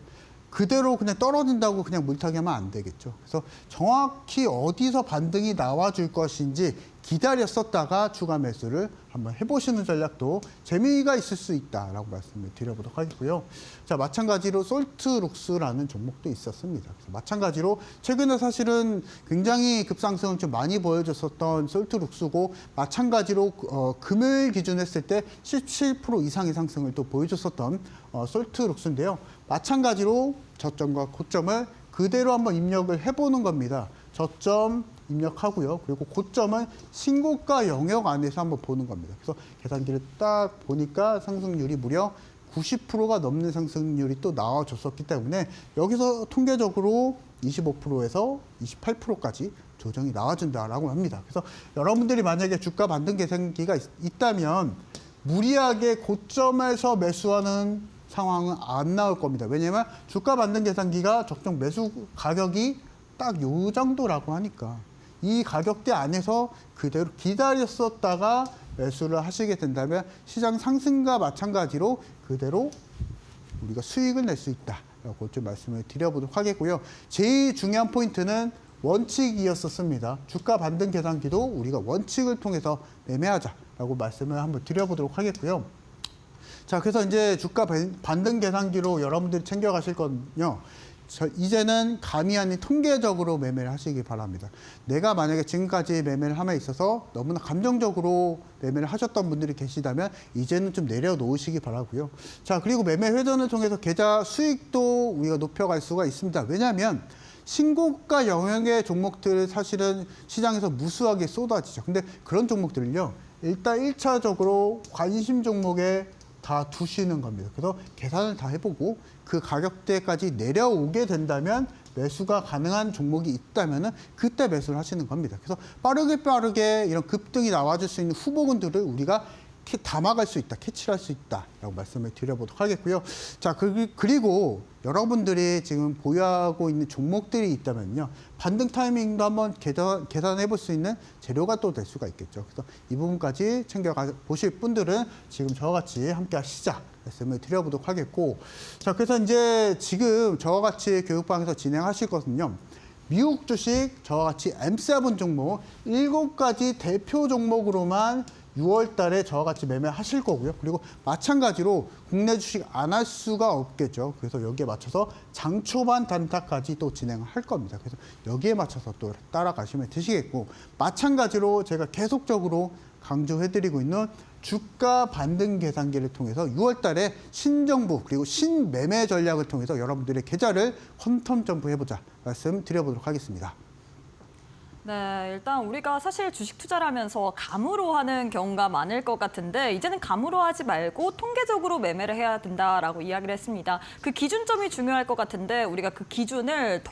그대로 그냥 떨어진다고 그냥 물타기 하면 안 되겠죠. 그래서 정확히 어디서 반등이 나와줄 것인지 기다렸었다가 추가 매수를 한번 해보시는 전략도 재미가 있을 수 있다라고 말씀을 드려보도록 하겠고요. 자, 마찬가지로 솔트룩스라는 종목도 있었습니다. 그래서 마찬가지로 최근에 사실은 굉장히 급상승을 좀 많이 보여줬었던 솔트룩스고 마찬가지로 금요일 기준 했을 때 17% 이상의 상승을 또 보여줬었던 솔트룩스인데요. 마찬가지로 저점과 고점을 그대로 한번 입력을 해보는 겁니다. 저점 입력하고요. 그리고 고점은 신고가 영역 안에서 한번 보는 겁니다. 그래서 계산기를 딱 보니까 상승률이 무려 90%가 넘는 상승률이 또 나와줬었기 때문에 여기서 통계적으로 25%에서 28%까지 조정이 나와준다라고 합니다. 그래서 여러분들이 만약에 주가 반등 계산기가 있다면 무리하게 고점에서 매수하는 상황은 안 나올 겁니다. 왜냐하면 주가 반등 계산기가 적정 매수 가격이 딱 요 정도라고 하니까 이 가격대 안에서 그대로 기다렸었다가 매수를 하시게 된다면 시장 상승과 마찬가지로 그대로 우리가 수익을 낼 수 있다라고 좀 말씀을 드려보도록 하겠고요. 제일 중요한 포인트는 원칙이었었습니다. 주가 반등 계산기도 우리가 원칙을 통해서 매매하자라고 말씀을 한번 드려보도록 하겠고요. 자, 그래서 이제 주가 반등 계산기로 여러분들이 챙겨가실 건요. 이제는 감이 아닌 통계적으로 매매를 하시기 바랍니다. 내가 만약에 지금까지 매매를 함에 있어서 너무나 감정적으로 매매를 하셨던 분들이 계시다면 이제는 좀 내려놓으시기 바라고요. 자, 그리고 매매 회전을 통해서 계좌 수익도 우리가 높여갈 수가 있습니다. 왜냐하면 신고가 영역의 종목들 사실은 시장에서 무수하게 쏟아지죠. 근데 그런 종목들을요. 일단 1차적으로 관심 종목에 다 두시는 겁니다. 그래서 계산을 다 해보고 그 가격대까지 내려오게 된다면 매수가 가능한 종목이 있다면 그때 매수를 하시는 겁니다. 그래서 빠르게 이런 급등이 나와줄 수 있는 후보군들을 우리가 담아갈 수 있다, 캐치할 수 있다라고 말씀을 드려보도록 하겠고요. 자, 그리고 여러분들이 지금 보유하고 있는 종목들이 있다면요. 반등 타이밍도 한번 계산해 볼 수 있는 재료가 또 될 수가 있겠죠. 그래서 이 부분까지 챙겨가 보실 분들은 지금 저와 같이 함께 하시자 말씀을 드려보도록 하겠고. 자, 그래서 이제 지금 저와 같이 교육방에서 진행하실 것은요. 미국 주식 저와 같이 M7 종목 7가지 대표 종목으로만 6월 달에 저와 같이 매매하실 거고요. 그리고 마찬가지로 국내 주식 안 할 수가 없겠죠. 그래서 여기에 맞춰서 장초반 단타까지 또 진행할 겁니다. 그래서 여기에 맞춰서 또 따라가시면 되시겠고, 마찬가지로 제가 계속적으로 강조해드리고 있는 주가 반등 계산기를 통해서 6월 달에 신정부 그리고 신매매 전략을 통해서 여러분들의 계좌를 퀀텀 점프해보자 말씀드려보도록 하겠습니다. 네, 일단 우리가 사실 주식 투자를 하면서 감으로 하는 경우가 많을 것 같은데 이제는 감으로 하지 말고 통계적으로 매매를 해야 된다라고 이야기를 했습니다. 그 기준점이 중요할 것 같은데 우리가 그 기준을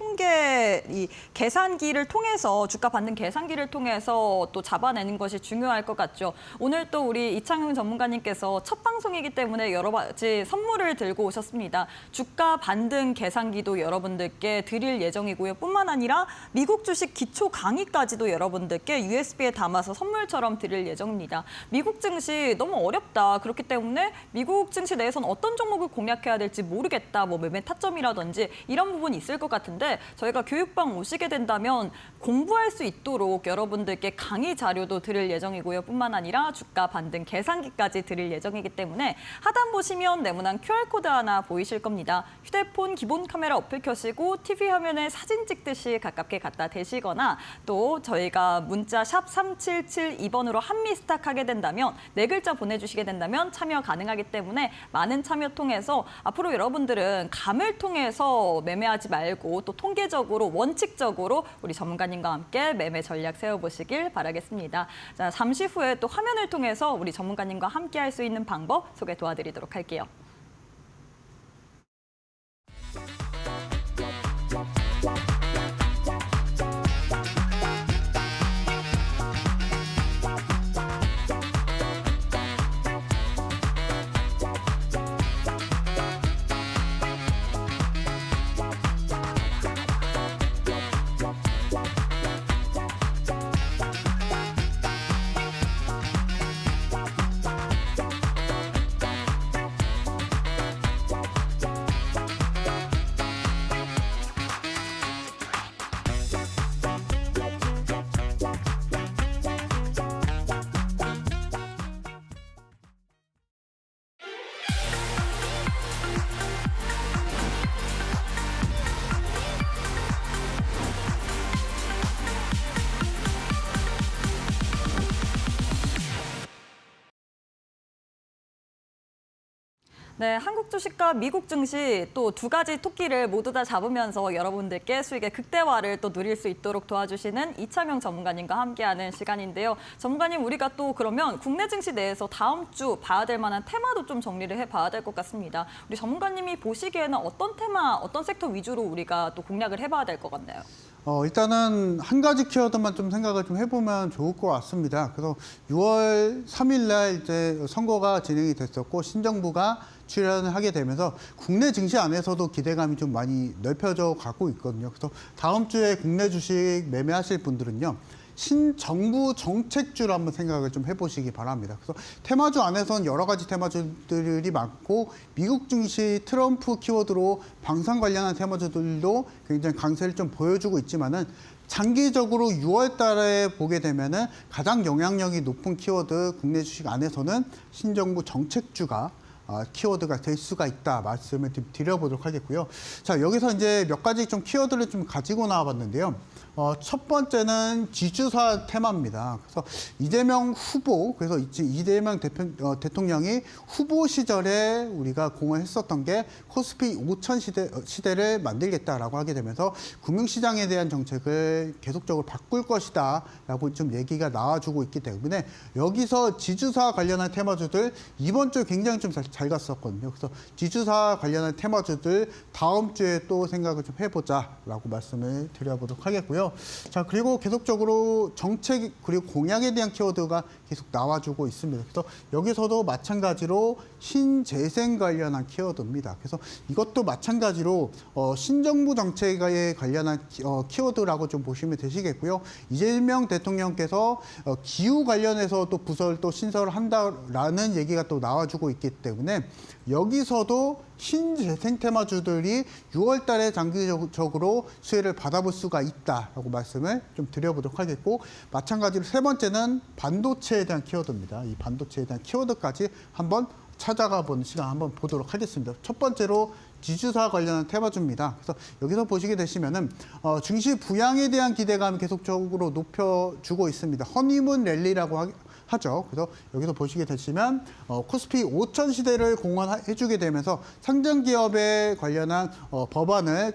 이 계산기를 통해서 주가 반등 계산기를 통해서 또 잡아내는 것이 중요할 것 같죠. 오늘 또 우리 이창용 전문가님께서 첫 방송이기 때문에 여러 가지 선물을 들고 오셨습니다. 주가 반등 계산기도 여러분들께 드릴 예정이고요. 뿐만 아니라 미국 주식 기초 강의 까지도 여러분들께 USB에 담아서 선물처럼 드릴 예정입니다. 미국 증시 너무 어렵다. 그렇기 때문에 미국 증시 내에서는 어떤 종목을 공략해야 될지 모르겠다. 뭐 매매 타점이라든지 이런 부분이 있을 것 같은데 저희가 교육방 오시게 된다면 공부할 수 있도록 여러분들께 강의 자료도 드릴 예정이고요. 뿐만 아니라 주가 반등 계산기까지 드릴 예정이기 때문에 하단 보시면 네모난 QR코드 하나 보이실 겁니다. 휴대폰 기본 카메라 어플 켜시고 TV 화면에 사진 찍듯이 가깝게 갖다 대시거나 또 저희가 문자 샵 3772번으로 한미스탁 하게 된다면 4글자 보내주시게 된다면 참여 가능하기 때문에 많은 참여 통해서 앞으로 여러분들은 감을 통해서 매매하지 말고 또 통계적으로 원칙적으로 우리 전문가님과 함께 매매 전략 세워보시길 바라겠습니다. 자, 잠시 후에 또 화면을 통해서 우리 전문가님과 함께 할 수 있는 방법 소개 도와드리도록 할게요. 네, 한국 주식과 미국 증시 또 두 가지 토끼를 모두 다 잡으면서 여러분들께 수익의 극대화를 또 누릴 수 있도록 도와주시는 이창용 전문가님과 함께하는 시간인데요. 전문가님, 우리가 또 그러면 국내 증시 내에서 다음 주 봐야 될 만한 테마도 좀 정리를 해봐야 될 것 같습니다. 우리 전문가님이 보시기에는 어떤 테마, 어떤 섹터 위주로 우리가 또 공략을 해봐야 될 것 같나요? 일단은 한 가지 키워드만 좀 생각을 좀 해보면 좋을 것 같습니다. 그래서 6월 3일 날 이제 선거가 진행이 됐었고 신정부가 출연을 하게 되면서 국내 증시 안에서도 기대감이 좀 많이 넓혀져 가고 있거든요. 그래서 다음 주에 국내 주식 매매하실 분들은요. 신정부 정책주를 한번 생각을 좀 해보시기 바랍니다. 그래서 테마주 안에서는 여러 가지 테마주들이 많고 미국 증시 트럼프 키워드로 방산 관련한 테마주들도 굉장히 강세를 좀 보여주고 있지만은 장기적으로 6월 달에 보게 되면은 가장 영향력이 높은 키워드 국내 주식 안에서는 신정부 정책주가 키워드가 될 수가 있다 말씀을 좀 드려보도록 하겠고요. 자, 여기서 이제 몇 가지 좀 키워드를 좀 가지고 나와봤는데요. 첫 번째는 지주사 테마입니다. 그래서 이재명 후보, 그래서 이재명 대통령이 후보 시절에 우리가 공언했었던 게 코스피 5천 시대를 만들겠다라고 하게 되면서 금융시장에 대한 정책을 계속적으로 바꿀 것이다라고 좀 얘기가 나와주고 있기 때문에 여기서 지주사 관련한 테마주들 이번 주 굉장히 좀 잘 갔었거든요. 그래서 지주사 관련한 테마주들 다음 주에 또 생각을 좀 해보자라고 말씀을 드려보도록 하겠고요. 자, 그리고 계속적으로 정책 그리고 공약에 대한 키워드가 계속 나와주고 있습니다. 그래서 여기서도 마찬가지로 신재생 관련한 키워드입니다. 그래서 이것도 마찬가지로 신정부 정책에 관련한 키워드라고 좀 보시면 되시겠고요. 이재명 대통령께서 기후 관련해서 또 부서를 또 신설을 한다라는 얘기가 또 나와주고 있기 때문에 여기서도 신재생 테마주들이 6월 달에 장기적으로 수혜를 받아볼 수가 있다라고 말씀을 좀 드려보도록 하겠고 마찬가지로 세 번째는 반도체에 대한 키워드입니다. 이 반도체에 대한 키워드까지 한번 찾아가 보는 시간 한번 보도록 하겠습니다. 첫 번째로 지주사 관련한 테마주입니다. 그래서 여기서 보시게 되시면은 증시 부양에 대한 기대감이 계속적으로 높여주고 있습니다. 허니문 랠리라고 하죠. 그래서 여기서 보시게 되시면 코스피 5천 시대를 공언해주게 되면서 상장 기업에 관련한 법안을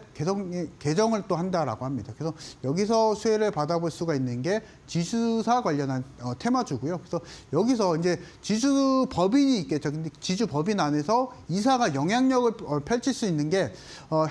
개정을 또 한다라고 합니다. 그래서 여기서 수혜를 받아볼 수가 있는 게 지주사 관련한 테마주고요. 그래서 여기서 이제 지주 법인이 있겠죠. 근데 지주 법인 안에서 이사가 영향력을 펼칠 수 있는 게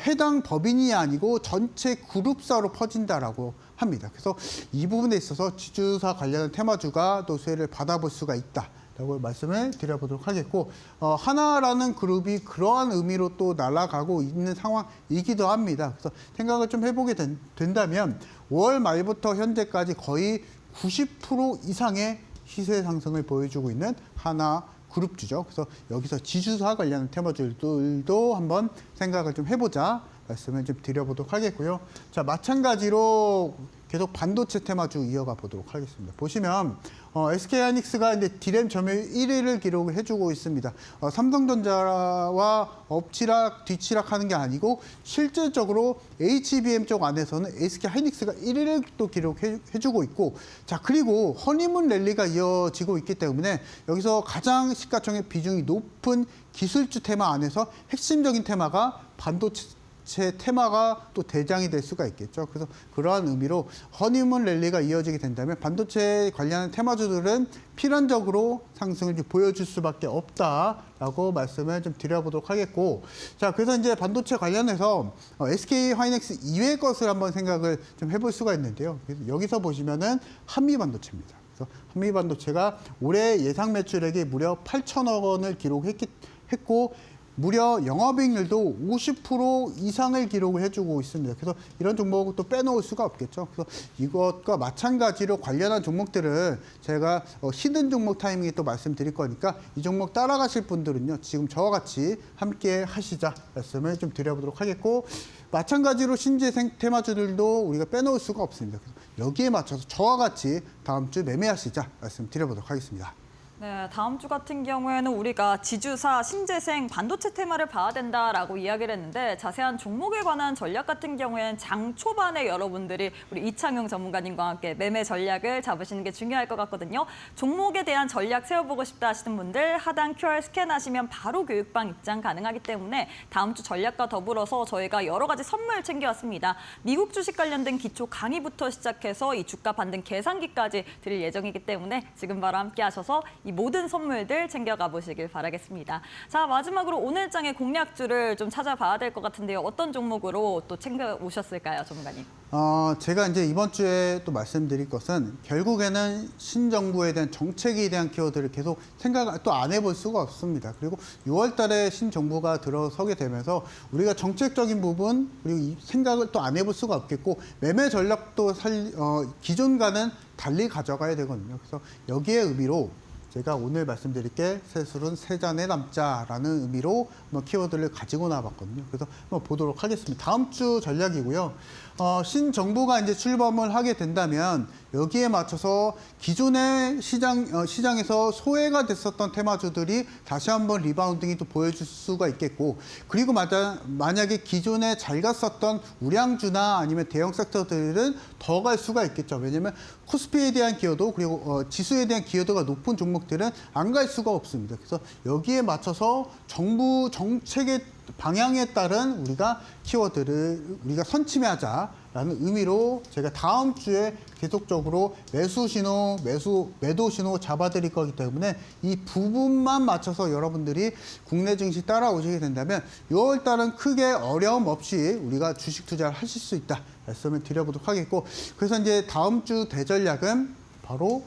해당 법인이 아니고 전체 그룹사로 퍼진다라고 합니다. 그래서 이 부분에 있어서 지주사 관련한 테마주가 또 수혜를 받아볼 수가 있다라고 말씀을 드려보도록 하겠고 하나라는 그룹이 그러한 의미로 또 날아가고 있는 상황이기도 합니다. 그래서 생각을 좀 해보게 된다면 5월 말부터 현재까지 거의 90% 이상의 시세 상승을 보여주고 있는 하나 그룹주죠. 그래서 여기서 지주사 관련한 테마주들도 한번 생각을 좀 해보자 말씀을 좀 드려보도록 하겠고요. 자, 마찬가지로 계속 반도체 테마주 이어가 보도록 하겠습니다. 보시면 SK하이닉스가 이제 디램 점유율 1위를 기록을 해주고 있습니다. 삼성전자와 엎치락 뒤치락하는 게 아니고 실질적으로 HBM 쪽 안에서는 SK하이닉스가 1위를 또 기록해주고 있고, 자, 그리고 허니문 랠리가 이어지고 있기 때문에 여기서 가장 시가총액 비중이 높은 기술주 테마 안에서 핵심적인 테마가 반도체 테마가 또 대장이 될 수가 있겠죠. 그래서 그러한 의미로 허니문 랠리가 이어지게 된다면 반도체 관련한 테마주들은 필연적으로 상승을 보여줄 수밖에 없다라고 말씀을 좀 드려보도록 하겠고, 자, 그래서 이제 반도체 관련해서 SK하이닉스 이외의 것을 한번 생각을 좀 해볼 수가 있는데요. 그래서 여기서 보시면은 한미반도체입니다. 그래서 한미반도체가 올해 예상 매출액이 무려 8천억 원을 기록했고 무려 영업이익률도 50% 이상을 기록을 해주고 있습니다. 그래서 이런 종목을 또 빼놓을 수가 없겠죠. 그래서 이것과 마찬가지로 관련한 종목들을 제가 히든 종목 타이밍에 또 말씀드릴 거니까 이 종목 따라가실 분들은요, 지금 저와 같이 함께 하시자 말씀을 좀 드려보도록 하겠고, 마찬가지로 신재생 테마주들도 우리가 빼놓을 수가 없습니다. 그래서 여기에 맞춰서 저와 같이 다음 주 매매하시자 말씀 드려보도록 하겠습니다. 네, 다음 주 같은 경우에는 우리가 지주사, 신재생, 반도체 테마를 봐야 된다라고 이야기를 했는데 자세한 종목에 관한 전략 같은 경우에는 장 초반에 여러분들이 우리 이창용 전문가님과 함께 매매 전략을 잡으시는 게 중요할 것 같거든요. 종목에 대한 전략 세워보고 싶다 하시는 분들 하단 QR 스캔하시면 바로 교육방 입장 가능하기 때문에 다음 주 전략과 더불어서 저희가 여러 가지 선물 챙겨왔습니다. 미국 주식 관련된 기초 강의부터 시작해서 이 주가 반등 계산기까지 드릴 예정이기 때문에 지금 바로 함께 하셔서 이 모든 선물들 챙겨가 보시길 바라겠습니다. 자, 마지막으로 오늘 장의 공략주를 좀 찾아봐야 될 것 같은데요. 어떤 종목으로 또 챙겨 오셨을까요, 전문가님? 제가 이제 이번 주에 또 말씀드릴 것은 결국에는 신정부에 대한 정책에 대한 키워드를 계속 생각 또 안 해볼 수가 없습니다. 그리고 6월 달에 신정부가 들어서게 되면서 우리가 정책적인 부분 그리고 이 생각을 또 안 해볼 수가 없겠고 매매 전략도 기존과는 달리 가져가야 되거든요. 그래서 여기에 의미로 제가 오늘 말씀드릴 게 새술은 세 잔에 담자라는 의미로 키워드를 가지고 나왔거든요. 그래서 한번 보도록 하겠습니다. 다음 주 전략이고요. 신정부가 이제 출범을 하게 된다면 여기에 맞춰서 기존의 시장에서 소외가 됐었던 테마주들이 다시 한번 리바운딩이 또 보여줄 수가 있겠고, 그리고 만약에 기존에 잘 갔었던 우량주나 아니면 대형 섹터들은 더 갈 수가 있겠죠. 왜냐하면 코스피에 대한 기여도 그리고 지수에 대한 기여도가 높은 종목들은 안 갈 수가 없습니다. 그래서 여기에 맞춰서 정부 정책의 방향에 따른 우리가 키워드를 우리가 선침해하자라는 의미로 제가 다음 주에 계속적으로 매수 신호, 매도 신호 잡아드릴 거기 때문에 이 부분만 맞춰서 여러분들이 국내 증시 따라오시게 된다면 6월 달은 크게 어려움 없이 우리가 주식 투자를 하실 수 있다 말씀을 드려보도록 하겠고, 그래서 이제 다음 주 대전략은 바로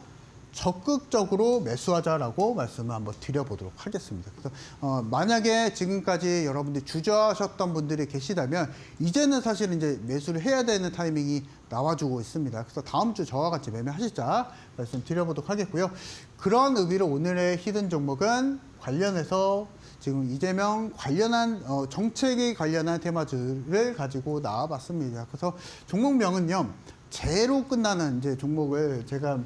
적극적으로 매수하자라고 말씀을 한번 드려보도록 하겠습니다. 그래서 만약에 지금까지 여러분들이 주저하셨던 분들이 계시다면 이제는 사실 이제 매수를 해야 되는 타이밍이 나와주고 있습니다. 그래서 다음 주 저와 같이 매매하시자 말씀드려보도록 하겠고요. 그런 의미로 오늘의 히든 종목은 관련해서 지금 이재명 관련한 정책에 관련한 테마주를 가지고 나와봤습니다. 그래서 종목명은요. 제로 끝나는 이제 종목을 제가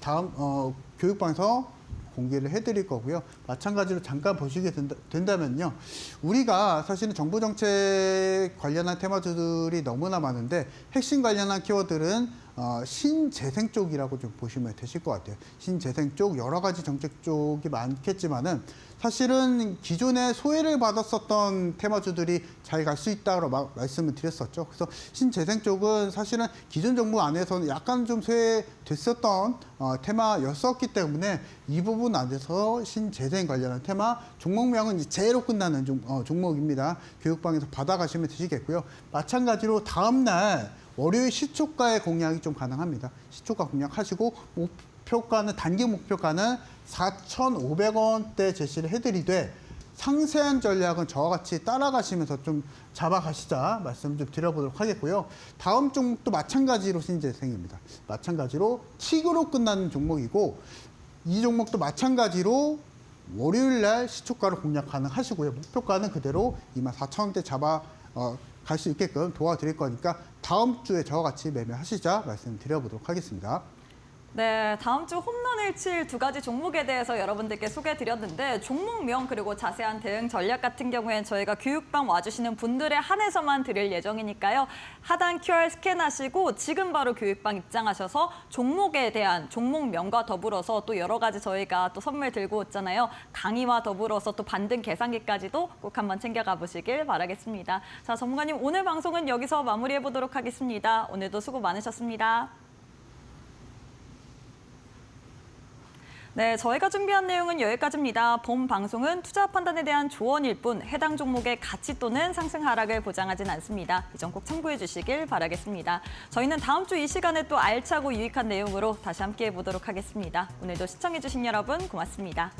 다음 교육방에서 공개를 해드릴 거고요. 마찬가지로 잠깐 보시게 된다면요. 우리가 사실은 정부 정책 관련한 테마주들이 너무나 많은데 핵심 관련한 키워드는 신재생 쪽이라고 좀 보시면 되실 것 같아요. 신재생 쪽 여러 가지 정책 쪽이 많겠지만은 사실은 기존에 소외를 받았었던 테마주들이 잘 갈 수 있다고 말씀을 드렸었죠. 그래서 신재생 쪽은 사실은 기존 정부 안에서는 약간 좀 소외됐었던 테마였었기 때문에 이 부분 안에서 신재생 관련한 테마 종목명은 이제 제로 끝나는 종목입니다. 교육방에서 받아가시면 되시겠고요. 마찬가지로 다음날 월요일 시초가의 공략이 좀 가능합니다. 시초가 공략하시고 목표가는 단기 목표가는 4,500원대 제시를 해드리되 상세한 전략은 저와 같이 따라가시면서 좀 잡아가시자 말씀 좀 드려보도록 하겠고요. 다음 종목도 마찬가지로 신재생입니다. 마찬가지로 틱으로 끝나는 종목이고 이 종목도 마찬가지로 월요일 날 시초가를 공략 가능하시고요. 목표가는 그대로 24,000원대 잡아 갈 수 있게끔 도와드릴 거니까 다음 주에 저와 같이 매매하시자 말씀드려보도록 하겠습니다. 네, 다음 주 홈런을 칠 두 가지 종목에 대해서 여러분들께 소개해드렸는데 종목명 그리고 자세한 대응 전략 같은 경우에는 저희가 교육방 와주시는 분들에 한해서만 드릴 예정이니까요. 하단 QR 스캔하시고 지금 바로 교육방 입장하셔서 종목에 대한 종목명과 더불어서 또 여러 가지 저희가 또 선물 들고 있잖아요. 강의와 더불어서 또 반등 계산기까지도 꼭 한번 챙겨가 보시길 바라겠습니다. 자, 전문가님 오늘 방송은 여기서 마무리해보도록 하겠습니다. 오늘도 수고 많으셨습니다. 네, 저희가 준비한 내용은 여기까지입니다. 본 방송은 투자 판단에 대한 조언일 뿐 해당 종목의 가치 또는 상승 하락을 보장하진 않습니다. 이 점 꼭 참고해 주시길 바라겠습니다. 저희는 다음 주 이 시간에 또 알차고 유익한 내용으로 다시 함께해 보도록 하겠습니다. 오늘도 시청해 주신 여러분 고맙습니다.